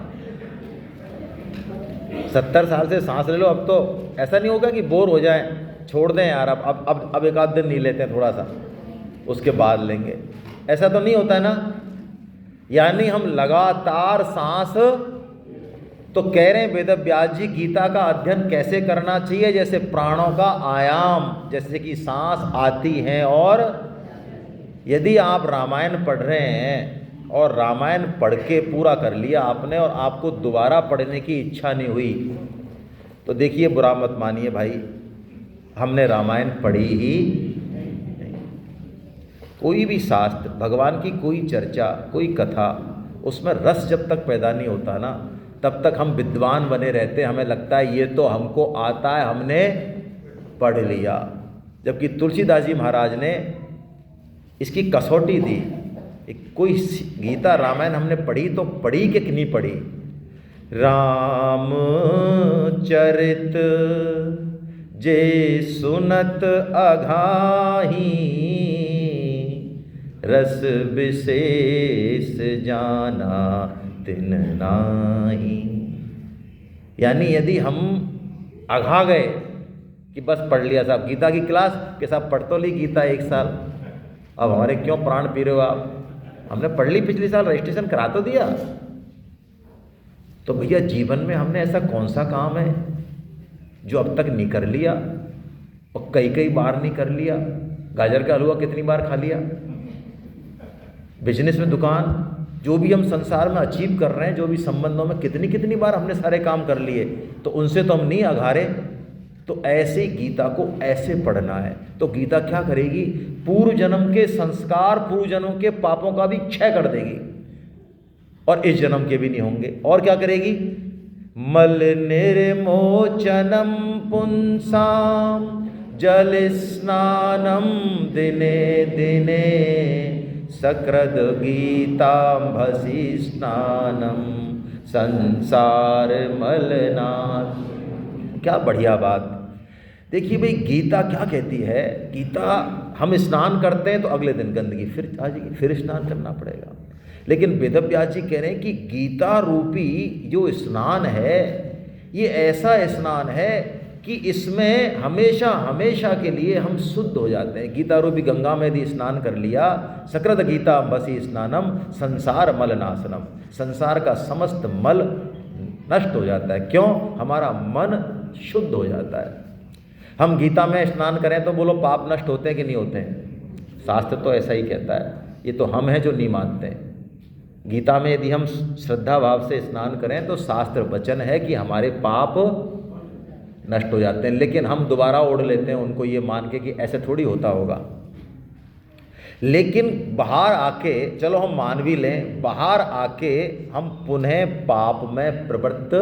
Speaker 1: 70 साल से सांस ले लो। अब तो ऐसा नहीं होगा कि बोर हो जाए, छोड़ दें यार, अब एक आध दिन नहीं लेते हैं, थोड़ा सा उसके बाद लेंगे, ऐसा तो नहीं होता है ना। यानी हम लगातार सांस, तो कह रहे हैं वेदव्यास जी गीता का अध्ययन कैसे करना चाहिए? जैसे प्राणों का आयाम, जैसे कि सांस आती है। और यदि आप रामायण पढ़ रहे हैं और रामायण पढ़ के पूरा कर लिया आपने और आपको दोबारा पढ़ने की इच्छा नहीं हुई, तो देखिए बुरा मत मानिए भाई, हमने रामायण पढ़ी ही नहीं। कोई भी शास्त्र, भगवान की कोई चर्चा, कोई कथा, उसमें रस जब तक पैदा नहीं होता ना, तब तक हम विद्वान बने रहते हैं। हमें लगता है ये तो हमको आता है, हमने पढ़ लिया। जबकि तुलसीदास जी महाराज ने इसकी कसौटी दी। कोई गीता रामायण हमने पढ़ी तो पढ़ी कि नहीं पढ़ी? राम चरित जे सुनत अघाही रस विशेष जाना तिन नाही। यानी यदि हम अघा गए कि बस पढ़ लिया साहब, गीता की क्लास के साथ पढ़ तो ली गीता 1 साल, अब हमारे क्यों प्राण पी रहे हो आप? हमने पढ़ ली पिछले साल, रजिस्ट्रेशन करा तो दिया। तो भैया जीवन में हमने ऐसा कौन सा काम है जो अब तक नहीं कर लिया, और कई बार नहीं कर लिया? गाजर का हलवा कितनी बार खा लिया? बिजनेस में दुकान, जो भी हम संसार में अचीव कर रहे हैं, जो भी संबंधों में कितनी बार हमने सारे काम कर लिए, तो उनसे तो हम नहीं अघारे। तो ऐसे गीता को ऐसे पढ़ना है। तो गीता क्या करेगी? पूर्व जन्म के संस्कार, पूर्व जन्म के पापों का भी क्षय कर देगी, और इस जन्म के भी नहीं होंगे। और क्या करेगी? मल निर्मोचनम पुंसाम जल स्नानम दिने दिने सकृद गीतांभसी स्नानम संसार मलनाथ। क्या बढ़िया बात। देखिए भाई, गीता क्या कहती है? गीता, हम स्नान करते हैं तो अगले दिन गंदगी फिर आ जाएगी, फिर स्नान करना पड़ेगा। लेकिन वेदव्यास जी कह रहे हैं कि गीता रूपी जो स्नान है, ये ऐसा स्नान है कि इसमें हमेशा हमेशा के लिए हम शुद्ध हो जाते हैं। गीता रूपी गंगा में यदि स्नान कर लिया, सकृत गीता बसी स्नानम संसार मल नाशनम, संसार का समस्त मल नष्ट हो जाता है। क्यों? हमारा मन शुद्ध हो जाता है। हम गीता में स्नान करें तो बोलो पाप नष्ट होते हैं कि नहीं होते हैं? शास्त्र तो ऐसा ही कहता है। ये तो हम हैं जो नहीं मानते हैं। गीता में यदि हम श्रद्धा भाव से स्नान करें तो शास्त्र वचन है कि हमारे पाप नष्ट हो जाते हैं। लेकिन हम दोबारा ओढ़ लेते हैं उनको, ये मान के कि ऐसे थोड़ी होता होगा। लेकिन बाहर आके, चलो हम मान भी लें, बाहर आके हम पुनः पाप में प्रवृत्त।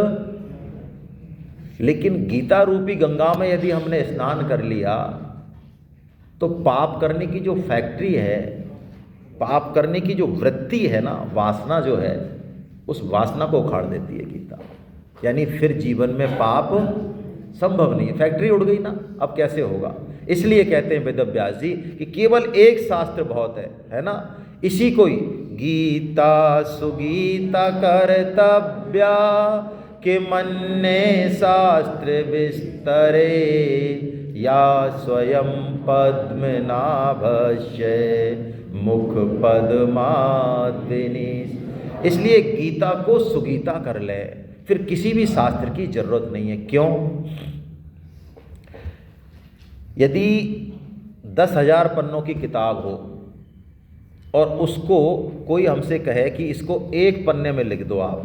Speaker 1: लेकिन गीता रूपी गंगा में यदि हमने स्नान कर लिया तो पाप करने की जो फैक्ट्री है पाप करने की जो वृत्ति है ना, वासना जो है, उस वासना को उखाड़ देती है गीता। यानी फिर जीवन में पाप संभव नहीं है। फैक्ट्री उड़ गई ना, अब कैसे होगा। इसलिए कहते हैं वेदव्यास जी कि केवल एक शास्त्र बहुत है ना, इसी को ही गीता सुगीता कर्तव्या के मन्ने शास्त्र विस्तरे या स्वयं पद्मनाभस्य मुख पद्माद्विनी। इसलिए गीता को सुगीता कर ले, फिर किसी भी शास्त्र की जरूरत नहीं है। क्यों? यदि 10,000 पन्नों की किताब हो और उसको कोई हमसे कहे कि इसको एक पन्ने में लिख दो आप,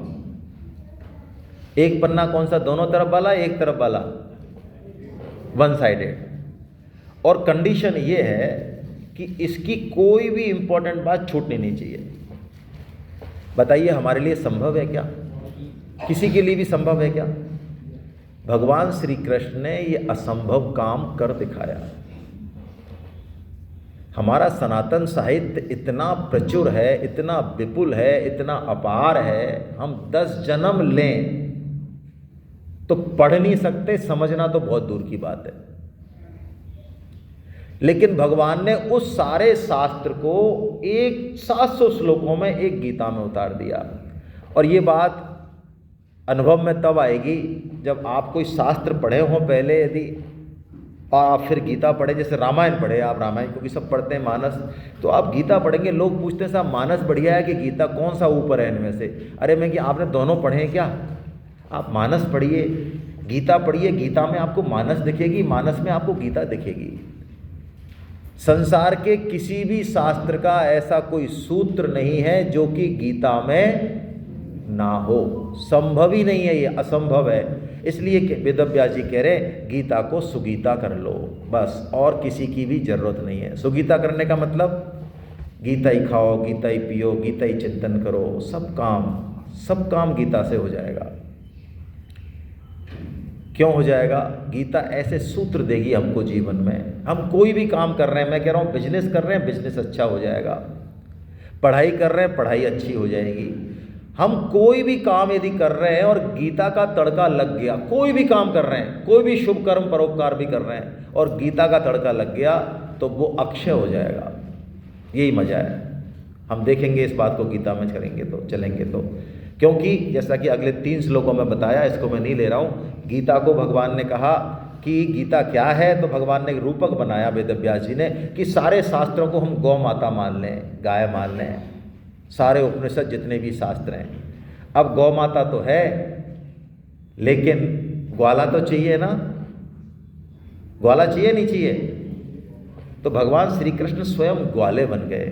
Speaker 1: एक पन्ना कौन सा, दोनों तरफ वाला, एक तरफ वाला, वन साइडेड, और कंडीशन ये है कि इसकी कोई भी इंपॉर्टेंट बात छूटनी नहीं चाहिए। बताइए हमारे लिए संभव है क्या? किसी के लिए भी संभव है क्या? भगवान श्री कृष्ण ने ये असंभव काम कर दिखाया। हमारा सनातन साहित्य इतना प्रचुर है, इतना विपुल है, इतना अपार है, हम 10 जन्म लें तो पढ़ नहीं सकते, समझना तो बहुत दूर की बात है। लेकिन भगवान ने उस सारे शास्त्र को एक 700 श्लोकों में एक गीता में उतार दिया। और ये बात अनुभव में तब आएगी जब आप कोई शास्त्र पढ़े हों पहले, यदि और आप फिर गीता पढ़े, जैसे रामायण पढ़े आप, रामायण क्योंकि सब पढ़ते हैं, मानस, तो आप गीता पढ़ेंगे, लोग पूछते हैं साहब मानस बढ़िया है कि गीता, कौन सा ऊपर है इनमें से? अरे मैं कि आपने दोनों पढ़े हैं क्या? आप मानस पढ़िए, गीता पढ़िए, गीता में आपको मानस दिखेगी, मानस में आपको गीता दिखेगी। संसार के किसी भी शास्त्र का ऐसा कोई सूत्र नहीं है जो कि गीता में ना हो, संभव ही नहीं है, ये असंभव है। इसलिए वेदव्यास जी कह रहे हैं गीता को सुगीता कर लो, बस, और किसी की भी जरूरत नहीं है। सुगीता करने का मतलब गीता ही खाओ, गीता ही पियो, गीता ही चिंतन करो, सब काम गीता से हो जाएगा। क्यों हो जाएगा? गीता ऐसे सूत्र देगी हमको जीवन में। हम कोई भी काम कर रहे हैं, मैं कह रहा हूँ बिजनेस कर रहे हैं, बिजनेस अच्छा हो जाएगा, पढ़ाई कर रहे हैं, पढ़ाई अच्छी हो जाएगी। हम कोई भी काम यदि कर रहे हैं और गीता का तड़का लग गया, कोई भी काम कर रहे हैं, कोई भी शुभ कर्म परोपकार भी कर रहे हैं और गीता का तड़का लग गया तो वो अक्षय हो जाएगा। यही मजा है। हम देखेंगे इस बात को, गीता में करेंगे तो, चलेंगे तो, क्योंकि जैसा कि अगले 3 श्लोकों में बताया, इसको मैं नहीं ले रहा हूँ। गीता को भगवान ने कहा कि गीता क्या है, तो भगवान ने एक रूपक बनाया वेदव्यास जी ने कि सारे शास्त्रों को हम गौ माता मान लें, गाय मान लें, सारे उपनिषद जितने भी शास्त्र हैं। अब गौ माता तो है, लेकिन ग्वाला तो चाहिए ना, ग्वाला चाहिए नहीं चाहिए? तो भगवान श्री कृष्ण स्वयं ग्वाले बन गए।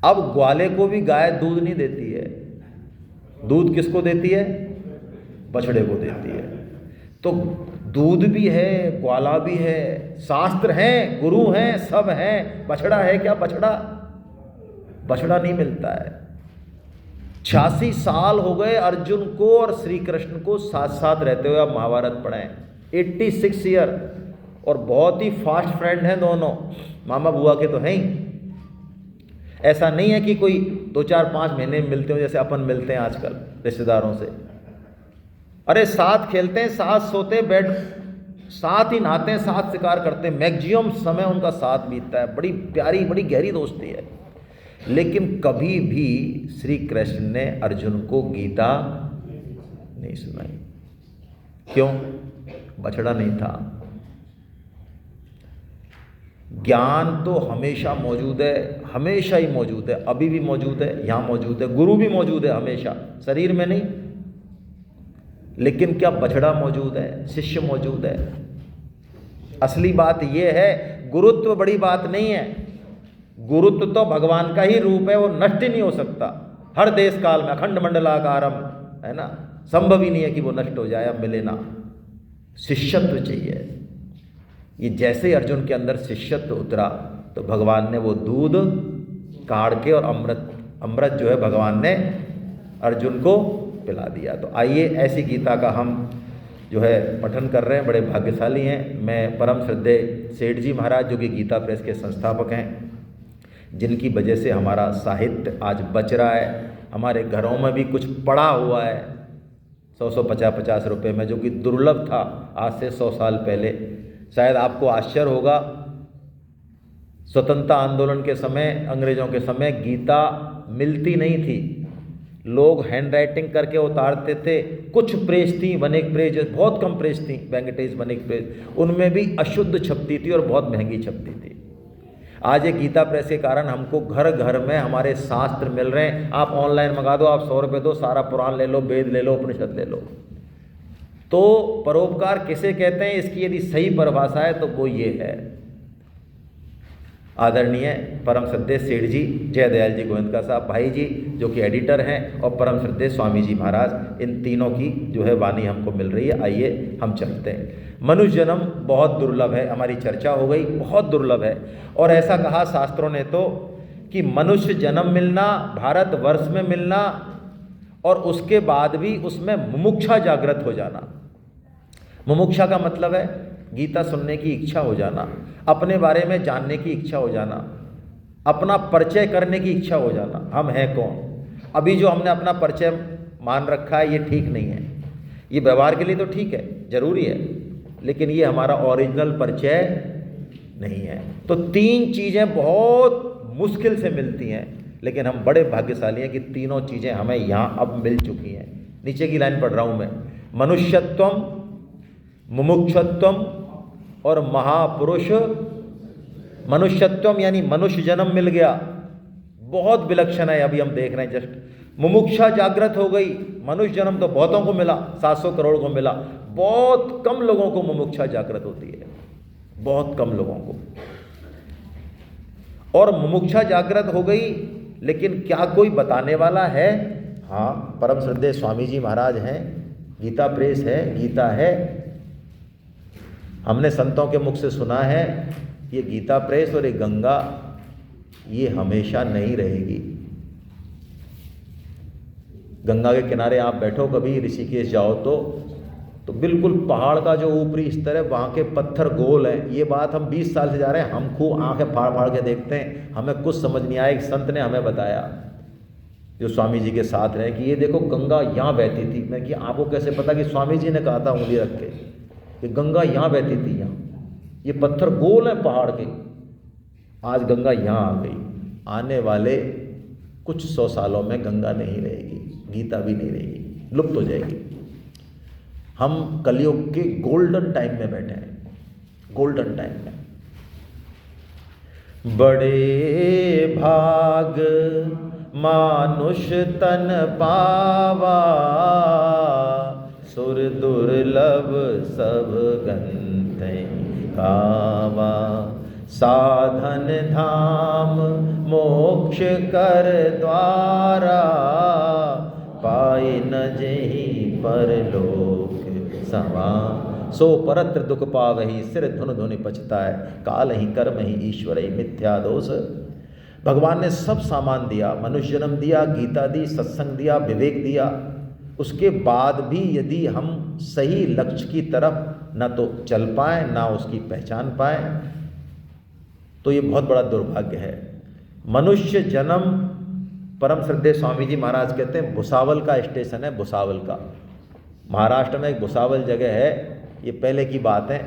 Speaker 1: अब ग्वाले को भी गाय दूध नहीं देती है, दूध किसको देती है? बछड़े को देती है। तो दूध भी है, ग्वाला भी है, शास्त्र हैं, गुरु हैं, सब हैं, बछड़ा है क्या? बछड़ा नहीं मिलता है। 86 साल हो गए अर्जुन को और श्री कृष्ण को साथ साथ रहते हुए। आप महाभारत पढ़ें, 86 ईयर, और बहुत ही फास्ट फ्रेंड हैं दोनों, मामा बुआ के तो हैं ही। ऐसा नहीं है कि कोई 2, 4, 5 महीने में मिलते हो जैसे अपन मिलते हैं आजकल रिश्तेदारों से। अरे साथ खेलते हैं, साथ सोते, बेड साथ ही नहाते हैं, साथ शिकार करते हैं, मैक्सिमम समय उनका साथ बीतता है। बड़ी प्यारी, बड़ी गहरी दोस्ती है। लेकिन कभी भी श्री कृष्ण ने अर्जुन को गीता नहीं सुनाई। क्यों? बछड़ा नहीं था। ज्ञान तो हमेशा मौजूद है, हमेशा ही मौजूद है, अभी भी मौजूद है, यहाँ मौजूद है, गुरु भी मौजूद है हमेशा, शरीर में नहीं। लेकिन क्या बछड़ा मौजूद है? शिष्य मौजूद है। असली बात यह है, गुरुत्व बड़ी बात नहीं है। गुरुत्व तो भगवान का ही रूप है, वो नष्ट ही नहीं हो सकता। हर देश काल में अखंड मंडलाकारम है ना, संभव ही नहीं है कि वो नष्ट हो जाए, अब मिले ना। शिष्यत्व चाहिए। ये जैसे अर्जुन के अंदर शिष्यत्व उतरा तो भगवान ने वो दूध काढ़ के और अमृत जो है भगवान ने अर्जुन को पिला दिया। तो आइए ऐसी गीता का हम जो है पठन कर रहे हैं, बड़े भाग्यशाली हैं। मैं परम श्रद्धेय सेठ जी महाराज जो कि गीता प्रेस के संस्थापक हैं, जिनकी वजह से हमारा साहित्य आज बच रहा है। हमारे घरों में भी कुछ पड़ा हुआ है 100 50 रुपए में, जो कि दुर्लभ था आज से 100 साल पहले। शायद आपको आश्चर्य होगा, स्वतंत्रता आंदोलन के समय, अंग्रेजों के समय गीता मिलती नहीं थी। लोग हैंड राइटिंग करके उतारते थे। कुछ प्रेस थी, वन एक प्रेस, बहुत कम प्रेस थी, वेंकटेश वन एक प्रेस, उनमें भी अशुद्ध छपती थी और बहुत महंगी छपती थी। आज ये गीता प्रेस के कारण हमको घर घर में हमारे शास्त्र मिल रहे हैं। आप ऑनलाइन मंगा दो, आप 100 रुपये दो, सारा पुराण ले लो, वेद ले लो, उपनिषद ले लो। तो परोपकार किसे कहते हैं, इसकी यदि सही परिभाषा है तो वो ये है। आदरणीय परम श्रद्धेय सेठ जी जयदयाल जी गोविंदका साहब भाई जी, जो कि एडिटर हैं, और परम श्रद्धेय स्वामी जी महाराज, इन तीनों की जो है वाणी हमको मिल रही है। आइए हम चलते हैं। मनुष्य जन्म बहुत दुर्लभ है, हमारी चर्चा हो गई, बहुत दुर्लभ है। और ऐसा कहा शास्त्रों ने तो कि मनुष्य जन्म मिलना, भारतवर्ष में मिलना, और उसके बाद भी उसमें मुमुक्षा जागृत हो जाना। मुमुक्षा का मतलब है गीता सुनने की इच्छा हो जाना, अपने बारे में जानने की इच्छा हो जाना, अपना परिचय करने की इच्छा हो जाना, हम हैं कौन। अभी जो हमने अपना परिचय मान रखा है ये ठीक नहीं है। ये व्यवहार के लिए तो ठीक है, जरूरी है, लेकिन ये हमारा ओरिजिनल परिचय नहीं है। तो 3 चीज़ें बहुत मुश्किल से मिलती हैं, लेकिन हम बड़े भाग्यशाली हैं कि तीनों चीज़ें हमें यहाँ अब मिल चुकी हैं। नीचे की लाइन पढ़ रहा हूँ मैं। मनुष्यत्वम, मुमुक्षत्वम और महापुरुष। मनुष्यत्वम यानी मनुष्य जन्म मिल गया, बहुत विलक्षण है, अभी हम देख रहे हैं जस्ट। मुमुक्षा जागृत हो गई, मनुष्य जन्म तो बहुतों को मिला, 700 करोड़ को मिला, बहुत कम लोगों को मुमुक्षा जागृत होती है, बहुत कम लोगों को। और मुमुक्षा जागृत हो गई, लेकिन क्या कोई बताने वाला है? हाँ, परम श्रद्धेय स्वामी जी महाराज हैं, गीता प्रेस है, गीता है। हमने संतों के मुख से सुना है ये गीता प्रेस और ये गंगा, ये हमेशा नहीं रहेगी। गंगा के किनारे आप बैठो कभी, ऋषिकेश जाओ तो बिल्कुल पहाड़ का जो ऊपरी स्तर है वहाँ के पत्थर गोल हैं। ये बात हम 20 साल से जा रहे हैं, हम खूब आंखें फाड़ फाड़ के देखते हैं, हमें कुछ समझ नहीं आया। एक संत ने हमें बताया, जो स्वामी जी के साथ रहे, कि ये देखो गंगा यहाँ बहती थी। मैं कि आपको कैसे पता? कि स्वामी जी ने कहा था उंगली रख के कि गंगा यहाँ बहती थी, यहाँ ये पत्थर गोल है पहाड़ के। आज गंगा यहाँ आ गई, आने वाले कुछ 100 सालों में गंगा नहीं रहेगी, गीता भी नहीं रहेगी, लुप्त हो जाएगी। हम कलयुग के गोल्डन टाइम में बैठे हैं, गोल्डन टाइम में। बड़े भाग मानुष तन पावा, सुर दुर्लभ सब गंते कावा। साधन धाम मोक्ष कर द्वारा, पाए न जेहि परलोक समा। सो परत्र दुख पावहि, सिर धुन धुनि पछताए। काल ही कर्म ही ईश्वर ही मिथ्या दोष। भगवान ने सब सामान दिया, मनुष्य जन्म दिया, गीता दी, सत्संग दिया, विवेक दिया। उसके बाद भी यदि हम सही लक्ष्य की तरफ न तो चल पाए, ना उसकी पहचान पाए, तो ये बहुत बड़ा दुर्भाग्य है। मनुष्य जन्म, परम श्रद्धेय स्वामी जी महाराज कहते हैं, भुसावल का स्टेशन है, भुसावल का। महाराष्ट्र में एक भुसावल जगह है, ये पहले की बात है।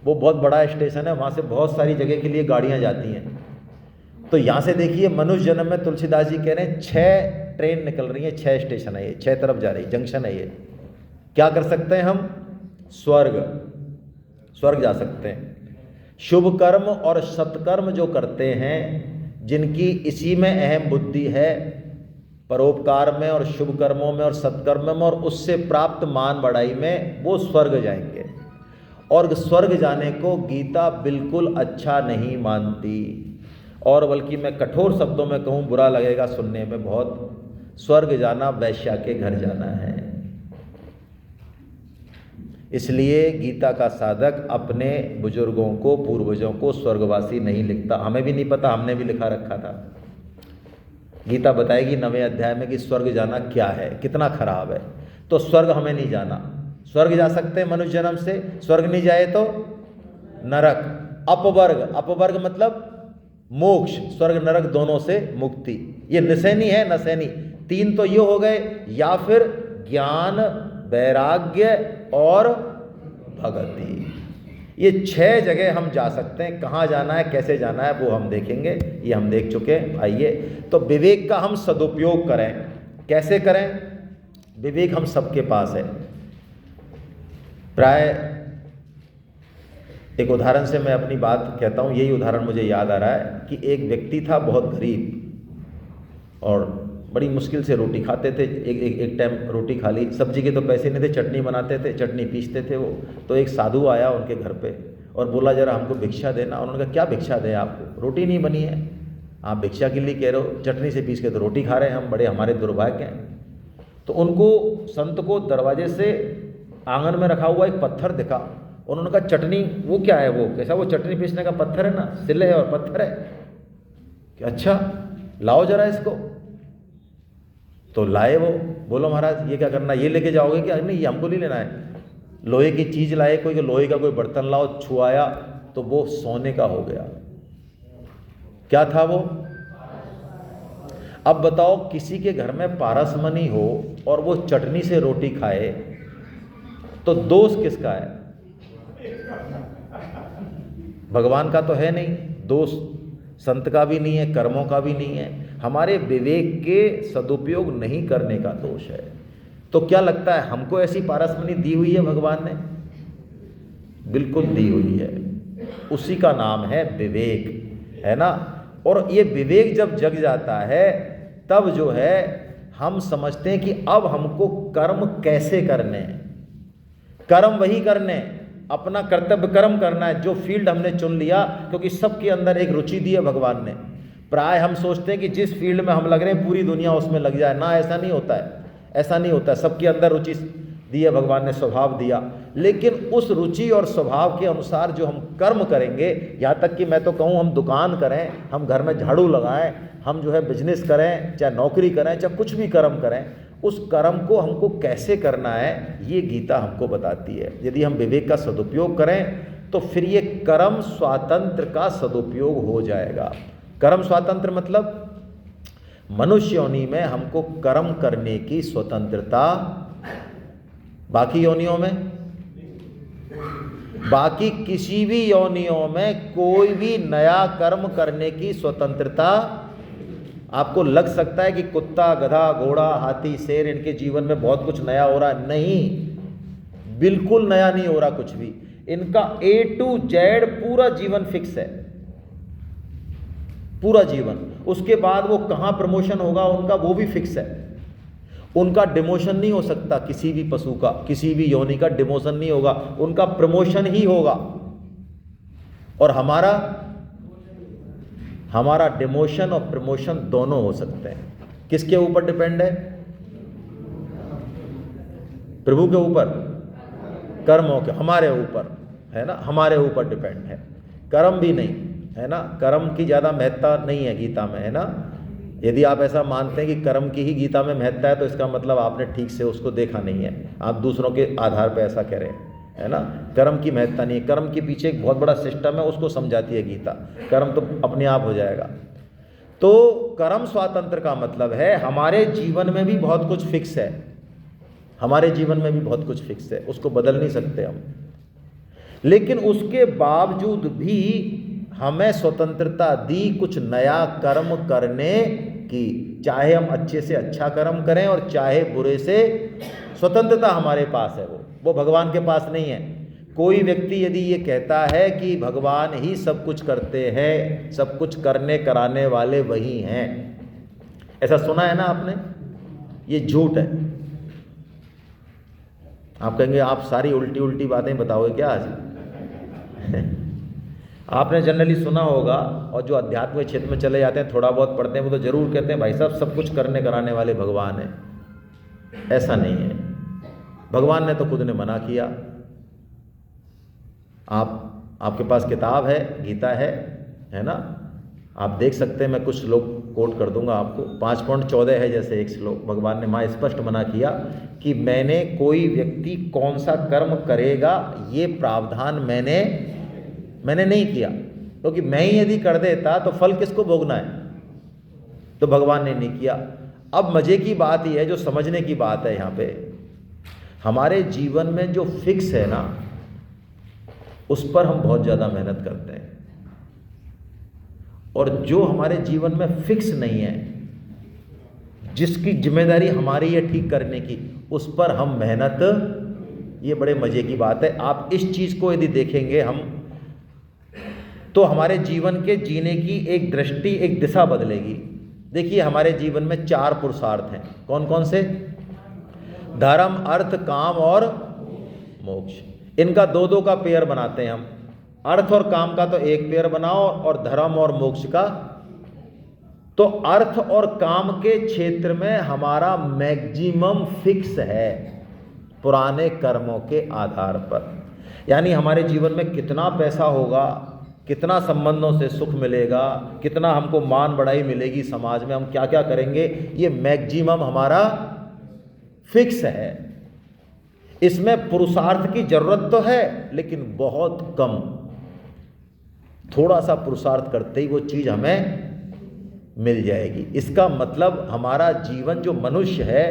Speaker 1: वो बहुत बड़ा स्टेशन है, वहाँ से बहुत सारी जगह के लिए गाड़ियाँ जाती हैं। तो यहाँ से देखिए, मनुष्य जन्म में तुलसीदास जी कह रहे हैं 6 ट्रेन निकल रही हैं, 6 स्टेशन है ये, 6 तरफ जा रही, जंक्शन है ये। क्या कर सकते हैं हम? स्वर्ग जा सकते हैं। शुभ कर्म और सत्कर्म जो करते हैं, जिनकी इसी में अहम बुद्धि है, परोपकार में और शुभ कर्मों में और सत्कर्म में और उससे प्राप्त मान बढ़ाई में, वो स्वर्ग जाएंगे। और स्वर्ग जाने को गीता बिल्कुल अच्छा नहीं मानती, और बल्कि मैं कठोर शब्दों में कहूँ, बुरा लगेगा सुनने में बहुत, स्वर्ग जाना वैश्या के घर जाना है। इसलिए गीता का साधक अपने बुजुर्गों को, पूर्वजों को स्वर्गवासी नहीं लिखता। हमें भी नहीं पता, हमने भी लिखा रखा था। गीता बताएगी 9वें अध्याय में कि स्वर्ग जाना क्या है, कितना खराब है। तो स्वर्ग हमें नहीं जाना। स्वर्ग जा सकते हैं मनुष्य जन्म से, स्वर्ग नहीं जाए तो नरक। अपवर्ग, अपवर्ग मतलब मोक्ष, स्वर्ग नरक दोनों से मुक्ति। ये निसैनी है, नसैनी। 3 तो ये हो गए, या फिर ज्ञान, वैराग्य और भगति। ये 6 जगह हम जा सकते हैं। कहाँ जाना है, कैसे जाना है, वो हम देखेंगे, ये हम देख चुके हैं। आइए, तो विवेक का हम सदुपयोग करें। कैसे करें? विवेक हम सबके पास है। प्राय एक उदाहरण से मैं अपनी बात कहता हूँ। यही उदाहरण मुझे याद आ रहा है कि एक व्यक्ति था बहुत गरीब और बड़ी मुश्किल से रोटी खाते थे। एक टाइम रोटी खा ली, सब्जी के तो पैसे नहीं थे, चटनी बनाते थे, चटनी पीसते थे वो। तो एक साधु आया उनके घर पे और बोला, जरा हमको भिक्षा देना। उन्होंने कहा, क्या भिक्षा दें आपको, रोटी नहीं बनी है, आप भिक्षा के लिए कह रहे हो, चटनी से पीस के तो रोटी खा रहे हैं हम, बड़े हमारे दुर्भाग्य हैं। तो उनको, संत को, दरवाजे से आंगन में रखा हुआ एक पत्थर दिखा। उन्होंने कहा, चटनी वो क्या है, वो कैसा, वो चटनी पीसने का पत्थर है ना, सिले है और पत्थर है कि अच्छा लाओ जरा इसको। तो लाए वो। बोलो महाराज ये क्या करना, ये लेके जाओगे क्या? नहीं, ये हमको नहीं लेना है। लोहे की चीज़ लाए कोई, लोहे का कोई बर्तन लाओ, छुआया तो वो सोने का हो गया। क्या था वो? अब बताओ, किसी के घर में पारसमनी हो और वो चटनी से रोटी खाए तो दोष किसका है? भगवान का तो है नहीं दोष, संत का भी नहीं है, कर्मों का भी नहीं है, हमारे विवेक के सदुपयोग नहीं करने का दोष है। तो क्या लगता है, हमको ऐसी पारसमनी दी हुई है भगवान ने? बिल्कुल दी हुई है। उसी का नाम है विवेक, है ना। और ये विवेक जब जग जाता है तब जो है हम समझते हैं कि अब हमको कर्म कैसे करने हैं। कर्म वही करने हैं, अपना कर्तव्य कर्म करना है, जो फील्ड हमने चुन लिया, क्योंकि सबके अंदर एक रुचि दी है भगवान ने। प्राय हम सोचते हैं कि जिस फील्ड में हम लग रहे हैं पूरी दुनिया उसमें लग जाए ना, ऐसा नहीं होता है, ऐसा नहीं होता है। सबके अंदर रुचि दी है भगवान ने, स्वभाव दिया, लेकिन उस रुचि और स्वभाव के अनुसार जो हम कर्म करेंगे, यहाँ तक कि मैं तो कहूँ हम दुकान करें, हम घर में झाड़ू लगाएं, हम जो है बिजनेस करें, चाहे नौकरी करें, चाहे कुछ भी कर्म करें, उस कर्म को हमको कैसे करना है ये गीता हमको बताती है। यदि हम विवेक का सदुपयोग करें तो फिर ये कर्म स्वातंत्र का सदुपयोग हो जाएगा। कर्म स्वातंत्र मतलब मनुष्य योनि में हमको कर्म करने की स्वतंत्रता, बाकी योनियों में, बाकी किसी भी योनियों में कोई भी नया कर्म करने की स्वतंत्रता। आपको लग सकता है कि कुत्ता, गधा, घोड़ा, हाथी, शेर, इनके जीवन में बहुत कुछ नया हो रहा है, नहीं, बिल्कुल नया नहीं हो रहा कुछ भी। इनका A to Z पूरा जीवन फिक्स है, पूरा जीवन। उसके बाद वो कहाँ प्रमोशन होगा उनका वो भी फिक्स है। उनका डिमोशन नहीं हो सकता, किसी भी पशु का, किसी भी योनि का डिमोशन नहीं होगा, उनका प्रमोशन ही होगा। और हमारा डिमोशन और प्रमोशन दोनों हो सकते हैं। किसके ऊपर डिपेंड है? प्रभु के ऊपर, कर्मों के, हमारे ऊपर, है ना, हमारे ऊपर डिपेंड है। कर्म भी नहीं, है ना, कर्म की ज़्यादा महत्ता नहीं है गीता में, है ना। यदि आप ऐसा मानते हैं कि कर्म की ही गीता में महत्ता है तो इसका मतलब आपने ठीक से उसको देखा नहीं है, आप दूसरों के आधार पर ऐसा कह रहे हैं, है ना। कर्म की महत्ता नहीं है, कर्म के पीछे एक बहुत बड़ा सिस्टम है, उसको समझाती है गीता। कर्म तो अपने आप हो जाएगा। तो कर्म स्वातंत्र का मतलब है हमारे जीवन में भी बहुत कुछ फिक्स है, हमारे जीवन में भी बहुत कुछ फिक्स है, उसको बदल नहीं सकते हम। लेकिन उसके बावजूद भी हमें स्वतंत्रता दी कुछ नया कर्म करने की, चाहे हम अच्छे से अच्छा कर्म करें और चाहे बुरे से, स्वतंत्रता हमारे पास है, वो भगवान के पास नहीं है। कोई व्यक्ति यदि ये कहता है कि भगवान ही सब कुछ करते हैं, सब कुछ करने कराने वाले वही हैं, ऐसा सुना है ना आपने, ये झूठ है। आप कहेंगे आप सारी उल्टी उल्टी बातें बताओगे क्या आज? आपने जनरली सुना होगा, और जो अध्यात्म के क्षेत्र में चले जाते हैं, थोड़ा बहुत पढ़ते हैं, वो तो जरूर कहते हैं भाई साहब सब कुछ करने कराने वाले भगवान हैं। ऐसा नहीं है, भगवान ने तो खुद ने मना किया। आपके पास किताब है, गीता है ना, आप देख सकते हैं। मैं कुछ श्लोक कोट कर दूंगा आपको। 5.14 है जैसे एक श्लोक, भगवान ने वहाँ स्पष्ट मना किया कि मैंने, कोई व्यक्ति कौन सा कर्म करेगा ये प्रावधान मैंने नहीं किया। क्योंकि मैं ही यदि कर देता तो फल किसको भोगना है, तो भगवान ने नहीं किया। अब मजे की बात यह है, जो समझने की बात है यहाँ पे, हमारे जीवन में जो फिक्स है ना, उस पर हम बहुत ज़्यादा मेहनत करते हैं, और जो हमारे जीवन में फिक्स नहीं है, जिसकी जिम्मेदारी हमारी है ठीक करने की, उस पर हम मेहनत, ये बड़े मज़े की बात है। आप इस चीज़ को यदि देखेंगे हम, तो हमारे जीवन के जीने की एक दृष्टि, एक दिशा बदलेगी। देखिए, हमारे जीवन में 4 पुरुषार्थ हैं। कौन कौन से? धर्म, अर्थ, काम और मोक्ष। इनका 2-2 का पेयर बनाते हैं हम। अर्थ और काम का तो एक पेयर बनाओ, और धर्म और मोक्ष का। तो अर्थ और काम के क्षेत्र में हमारा मैक्सिमम फिक्स है पुराने कर्मों के आधार पर। यानी हमारे जीवन में कितना पैसा होगा, कितना संबंधों से सुख मिलेगा, कितना हमको मान बढ़ाई मिलेगी समाज में, हम क्या क्या करेंगे, ये मैक्सिमम हमारा फिक्स है। इसमें पुरुषार्थ की जरूरत तो है, लेकिन बहुत कम। थोड़ा सा पुरुषार्थ करते ही वो चीज़ हमें मिल जाएगी। इसका मतलब हमारा जीवन जो मनुष्य है,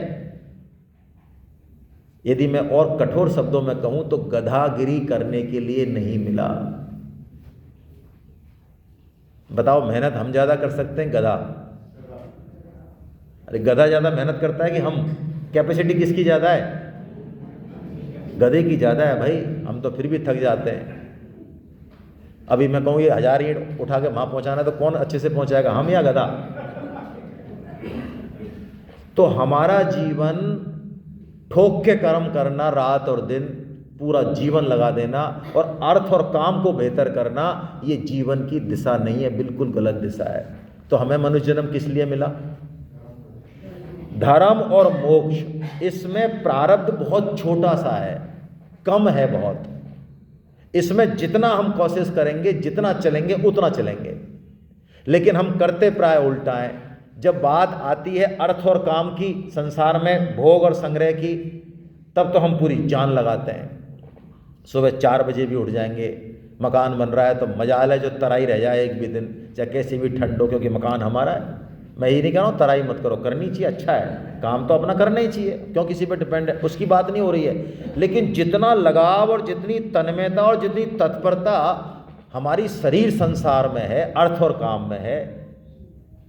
Speaker 1: यदि मैं और कठोर शब्दों में कहूं तो गधागिरी करने के लिए नहीं मिला। बताओ, मेहनत हम ज़्यादा कर सकते हैं गधा? अरे गधा ज़्यादा मेहनत करता है कि हम? कैपेसिटी किसकी ज़्यादा है? गधे की ज़्यादा है भाई। हम तो फिर भी थक जाते हैं। अभी मैं कहूँ ये 1000 ईंट उठा के वहाँ पहुँचाना है, तो कौन अच्छे से पहुँचाएगा, हम या गधा? तो हमारा जीवन ठोक के कर्म करना, रात और दिन पूरा जीवन लगा देना, और अर्थ और काम को बेहतर करना, ये जीवन की दिशा नहीं है, बिल्कुल गलत दिशा है। तो हमें मनुष्य जन्म किस लिए मिला? धर्म और मोक्ष, इसमें प्रारब्ध बहुत छोटा सा है, कम है बहुत। इसमें जितना हम कोशिश करेंगे, जितना चलेंगे उतना चलेंगे, लेकिन हम करते प्राय उल्टा है। जब बात आती है अर्थ और काम की, संसार में भोग और संग्रह की, तब तो हम पूरी जान लगाते हैं। सुबह 4 बजे भी उठ जाएंगे, मकान बन रहा है तो मजाल है जो तराई रह जाए एक भी दिन, चाहे कैसी भी ठंड हो, क्योंकि मकान हमारा है। मैं ये नहीं कह रहा हूँ तराई मत करो, करनी चाहिए, अच्छा है, काम तो अपना करना ही चाहिए, क्यों किसी पे डिपेंड है, उसकी बात नहीं हो रही है। लेकिन जितना लगाव और जितनी तन्मयता और जितनी तत्परता हमारी शरीर संसार में है, अर्थ और काम में है,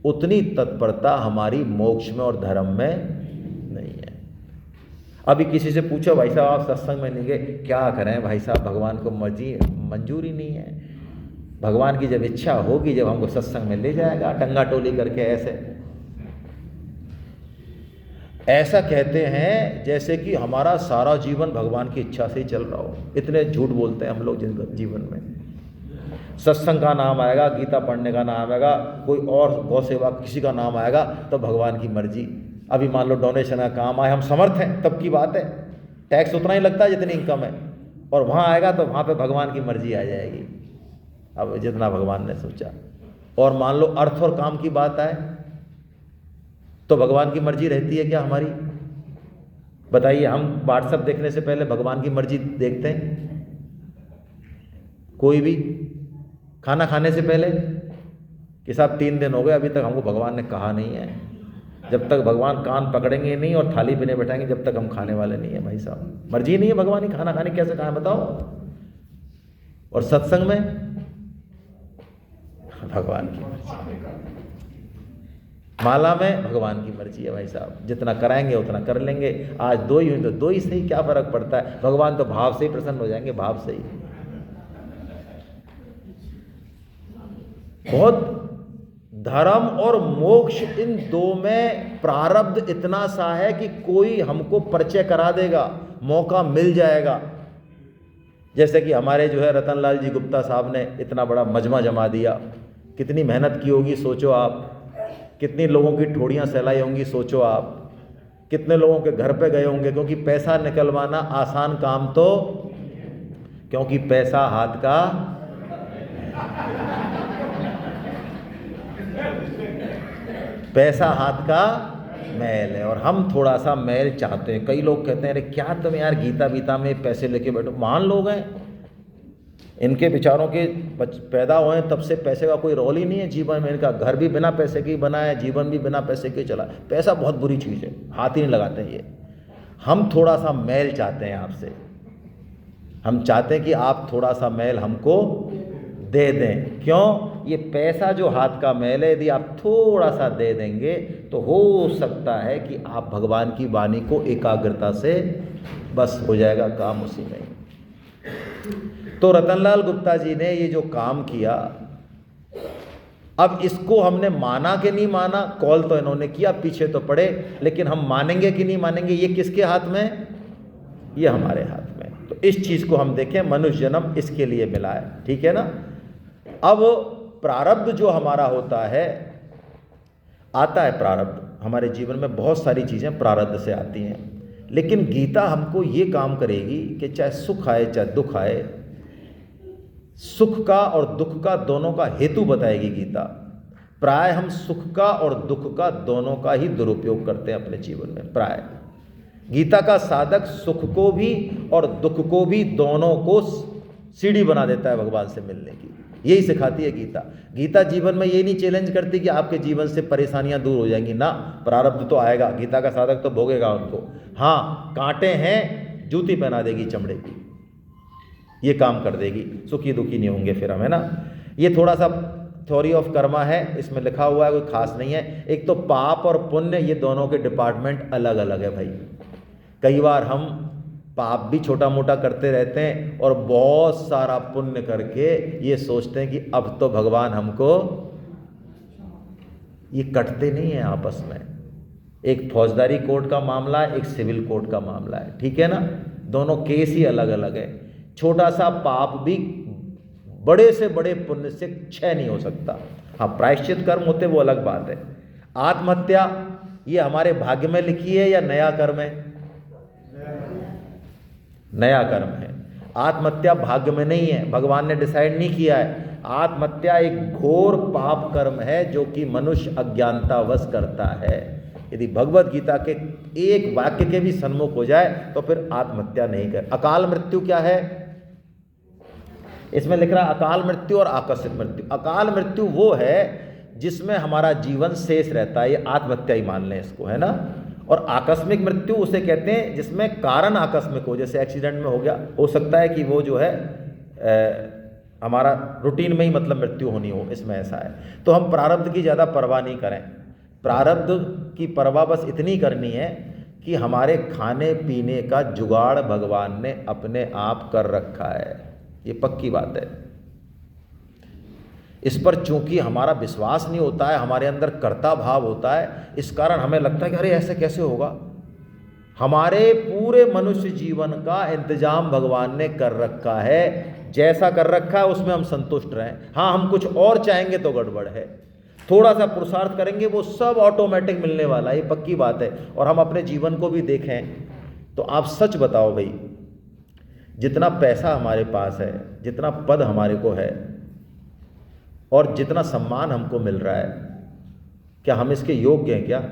Speaker 1: उतनी तत्परता हमारी मोक्ष में और धर्म में नहीं है। अभी किसी से पूछो, भाई साहब आप सत्संग में नहीं गए, क्या करें भाई साहब, भगवान को मंजूर ही नहीं है। भगवान की जब इच्छा होगी, जब हमको सत्संग में ले जाएगा टंगा टोली करके। ऐसा कहते हैं जैसे कि हमारा सारा जीवन भगवान की इच्छा से ही चल रहा हो। इतने झूठ बोलते हैं हम लोग जीवन में। सत्संग का नाम आएगा, गीता पढ़ने का नाम आएगा, कोई और गौ सेवा किसी का नाम आएगा, तो भगवान की मर्जी। अभी मान लो डोनेशन का काम आए, हम समर्थ हैं तब की बात है, टैक्स उतना ही लगता है जितनी इनकम है, और वहाँ आएगा तो वहाँ पे भगवान की मर्जी आ जाएगी, अब जितना भगवान ने सोचा। और मान लो अर्थ और काम की बात आए तो भगवान की मर्जी रहती है क्या हमारी? बताइए, हम व्हाट्सएप देखने से पहले भगवान की मर्जी देखते हैं? कोई भी खाना खाने से पहले कि साहब 3 दिन हो गए अभी तक हमको भगवान ने कहा नहीं है। जब तक भगवान कान पकड़ेंगे नहीं और थाली पे नहीं बैठाएंगे, जब तक हम खाने वाले नहीं है। भाई साहब, मर्जी नहीं है भगवान की खाना खाने, कैसे कहा बताओ? और सत्संग में भगवान की मर्जी, माला में भगवान की मर्जी है। भाई साहब, जितना कराएंगे उतना कर लेंगे। आज 2 ही हुई तो 2 ही सही, क्या फर्क पड़ता है? भगवान तो भाव से ही प्रसन्न हो जाएंगे, भाव से ही। बहुत धर्म और मोक्ष, इन 2 में प्रारब्ध इतना सा है कि कोई हमको परिचय करा देगा, मौका मिल जाएगा। जैसे कि हमारे जो है रतनलाल जी गुप्ता साहब ने इतना बड़ा मजमा जमा दिया, कितनी मेहनत की होगी सोचो आप, कितनी लोगों की ठोड़ियाँ सहलाई होंगी सोचो आप, कितने लोगों के घर पे गए होंगे, क्योंकि पैसा निकलवाना आसान काम तो, क्योंकि पैसा हाथ का, पैसा हाथ का मैल है, और हम थोड़ा सा मैल चाहते हैं। कई लोग कहते हैं अरे क्या तुम यार गीता वीता में पैसे लेके बैठो, महान लोग हैं, इनके विचारों के पैदा हुए तब से पैसे का कोई रोल ही नहीं है जीवन में। इनका घर भी बिना पैसे के ही बना है, जीवन भी बिना पैसे के चला। पैसा बहुत बुरी चीज़ है, हाथ ही नहीं लगाते हैं ये। हम थोड़ा सा मैल चाहते हैं आपसे, हम चाहते हैं कि आप थोड़ा सा मैल हमको दे दें। क्यों? ये पैसा जो हाथ का मैल है, यदि आप थोड़ा सा दे देंगे तो हो सकता है कि आप भगवान की वाणी को एकाग्रता से, बस हो जाएगा काम उसी में। तो रतनलाल गुप्ता जी ने ये जो काम किया, अब इसको हमने माना कि नहीं माना, कॉल तो इन्होंने किया, पीछे तो पड़े, लेकिन हम मानेंगे कि नहीं मानेंगे, ये किसके हाथ में? ये हमारे हाथ में। तो इस चीज़ को हम देखें, मनुष्य जन्म इसके लिए मिला है, ठीक है ना। अब प्रारब्ध जो हमारा होता है, आता है प्रारब्ध हमारे जीवन में, बहुत सारी चीज़ें प्रारब्ध से आती हैं। लेकिन गीता हमको ये काम करेगी कि चाहे सुख आए चाहे दुख आए, सुख का और दुख का दोनों का हेतु बताएगी गीता। प्राय हम सुख का और दुख का दोनों का ही दुरुपयोग करते हैं अपने जीवन में। प्राय गीता का साधक सुख को भी और दुख को भी, दोनों को सीढ़ी बना देता है भगवान से मिलने की। यही सिखाती है गीता। गीता जीवन में ये नहीं चैलेंज करती कि आपके जीवन से परेशानियां दूर हो जाएंगी ना, प्रारब्ध तो आएगा, गीता का साधक तो भोगेगा उनको। हाँ, कांटे हैं, जूती पहना देगी चमड़े की, ये काम कर देगी, सुखी दुखी नहीं होंगे फिर हम, है ना। ये थोड़ा सा थ्योरी ऑफ कर्मा है, इसमें लिखा हुआ है, कोई खास नहीं है। एक तो पाप और पुण्य, ये दोनों के डिपार्टमेंट अलग अलग है भाई। कई बार हम पाप भी छोटा मोटा करते रहते हैं और बहुत सारा पुण्य करके ये सोचते हैं कि अब तो भगवान हमको, ये कटते नहीं है आपस में। एक फौजदारी कोर्ट का मामला है, एक सिविल कोर्ट का मामला है, ठीक है ना। दोनों केस ही अलग अलग है। छोटा सा पाप भी बड़े से बड़े पुण्य से क्षय नहीं हो सकता। हाँ, प्रायश्चित कर्म होते वो अलग बात है। आत्महत्या ये हमारे भाग्य में लिखी है या नया कर्म है? नया कर्म है। आत्महत्या भाग्य में नहीं है, भगवान ने डिसाइड नहीं किया है। आत्महत्या एक घोर पाप कर्म है जो कि मनुष्य अज्ञानतावश करता है। यदि भगवत गीता के एक वाक्य के भी सन्मुख हो जाए तो फिर आत्महत्या नहीं कर। अकाल मृत्यु क्या है? इसमें लिख रहा है अकाल मृत्यु और आकस्मिक मृत्यु। अकाल मृत्यु वो है जिसमें हमारा जीवन शेष रहता है, ये आत्महत्या ही मान लें इसको, है ना। और आकस्मिक मृत्यु उसे कहते हैं जिसमें कारण आकस्मिक हो, जैसे एक्सीडेंट में हो गया, हो सकता है कि वो जो है हमारा रूटीन में ही मतलब मृत्यु होनी हो, इसमें ऐसा है। तो हम प्रारब्ध की ज़्यादा परवाह नहीं करें। प्रारब्ध की परवाह बस इतनी करनी है कि हमारे खाने पीने का जुगाड़ भगवान ने अपने आप कर रखा है, ये पक्की बात है। इस पर चूंकि हमारा विश्वास नहीं होता है, हमारे अंदर कर्ता भाव होता है, इस कारण हमें लगता है कि अरे ऐसे कैसे होगा। हमारे पूरे मनुष्य जीवन का इंतजाम भगवान ने कर रखा है, जैसा कर रखा है उसमें हम संतुष्ट रहें। हाँ, हम कुछ और चाहेंगे तो गड़बड़ है। थोड़ा सा पुरुषार्थ करेंगे वो सब ऑटोमेटिक मिलने वाला है, ये पक्की बात है। और हम अपने जीवन को भी देखें तो आप सच बताओ भाई, जितना पैसा हमारे पास है, जितना पद हमारे को है और जितना सम्मान हमको मिल रहा है, क्या हम इसके योग्य हैं क्या?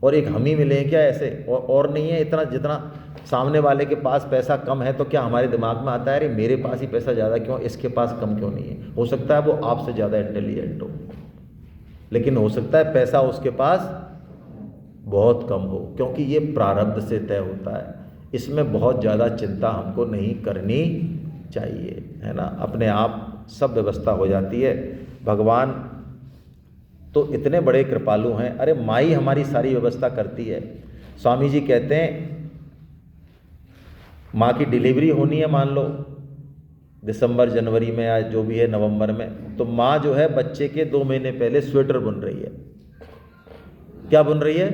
Speaker 1: और एक हम ही मिले हैं क्या ऐसे? और नहीं है इतना जितना सामने वाले के पास पैसा कम है, तो क्या हमारे दिमाग में आता है अरे मेरे पास ही पैसा ज़्यादा क्यों, इसके पास कम क्यों नहीं है? हो सकता है वो आपसे ज़्यादा इंटेलिजेंट हो, लेकिन हो सकता है पैसा उसके पास बहुत कम हो, क्योंकि ये प्रारब्ध से तय होता है। इसमें बहुत ज़्यादा चिंता हमको नहीं करनी चाहिए, है ना। अपने आप सब व्यवस्था हो जाती है। भगवान तो इतने बड़े कृपालु हैं, अरे माई हमारी सारी व्यवस्था करती है। स्वामी जी कहते हैं माँ की डिलीवरी होनी है, मान लो दिसंबर जनवरी में या जो भी है नवंबर में, तो माँ जो है बच्चे के 2 महीने पहले स्वेटर बुन रही है। क्या बुन रही है?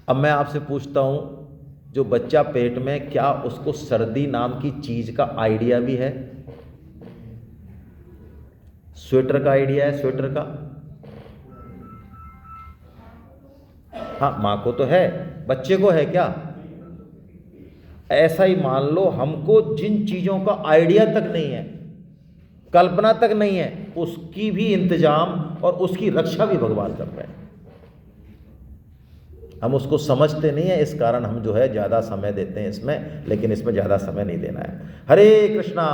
Speaker 1: अब मैं आपसे पूछता हूँ, जो बच्चा पेट में, क्या उसको सर्दी नाम की चीज का आइडिया भी है? स्वेटर का आइडिया है? स्वेटर का हाँ, माँ को तो है, बच्चे को है क्या? ऐसा ही मान लो, हमको जिन चीजों का आइडिया तक नहीं है, कल्पना तक नहीं है, उसकी भी इंतजाम और उसकी रक्षा भी भगवान कर रहे हैं। हम उसको समझते नहीं हैं, इस कारण हम जो है ज़्यादा समय देते हैं इसमें, लेकिन इसमें ज़्यादा समय नहीं देना है। हरे कृष्णा।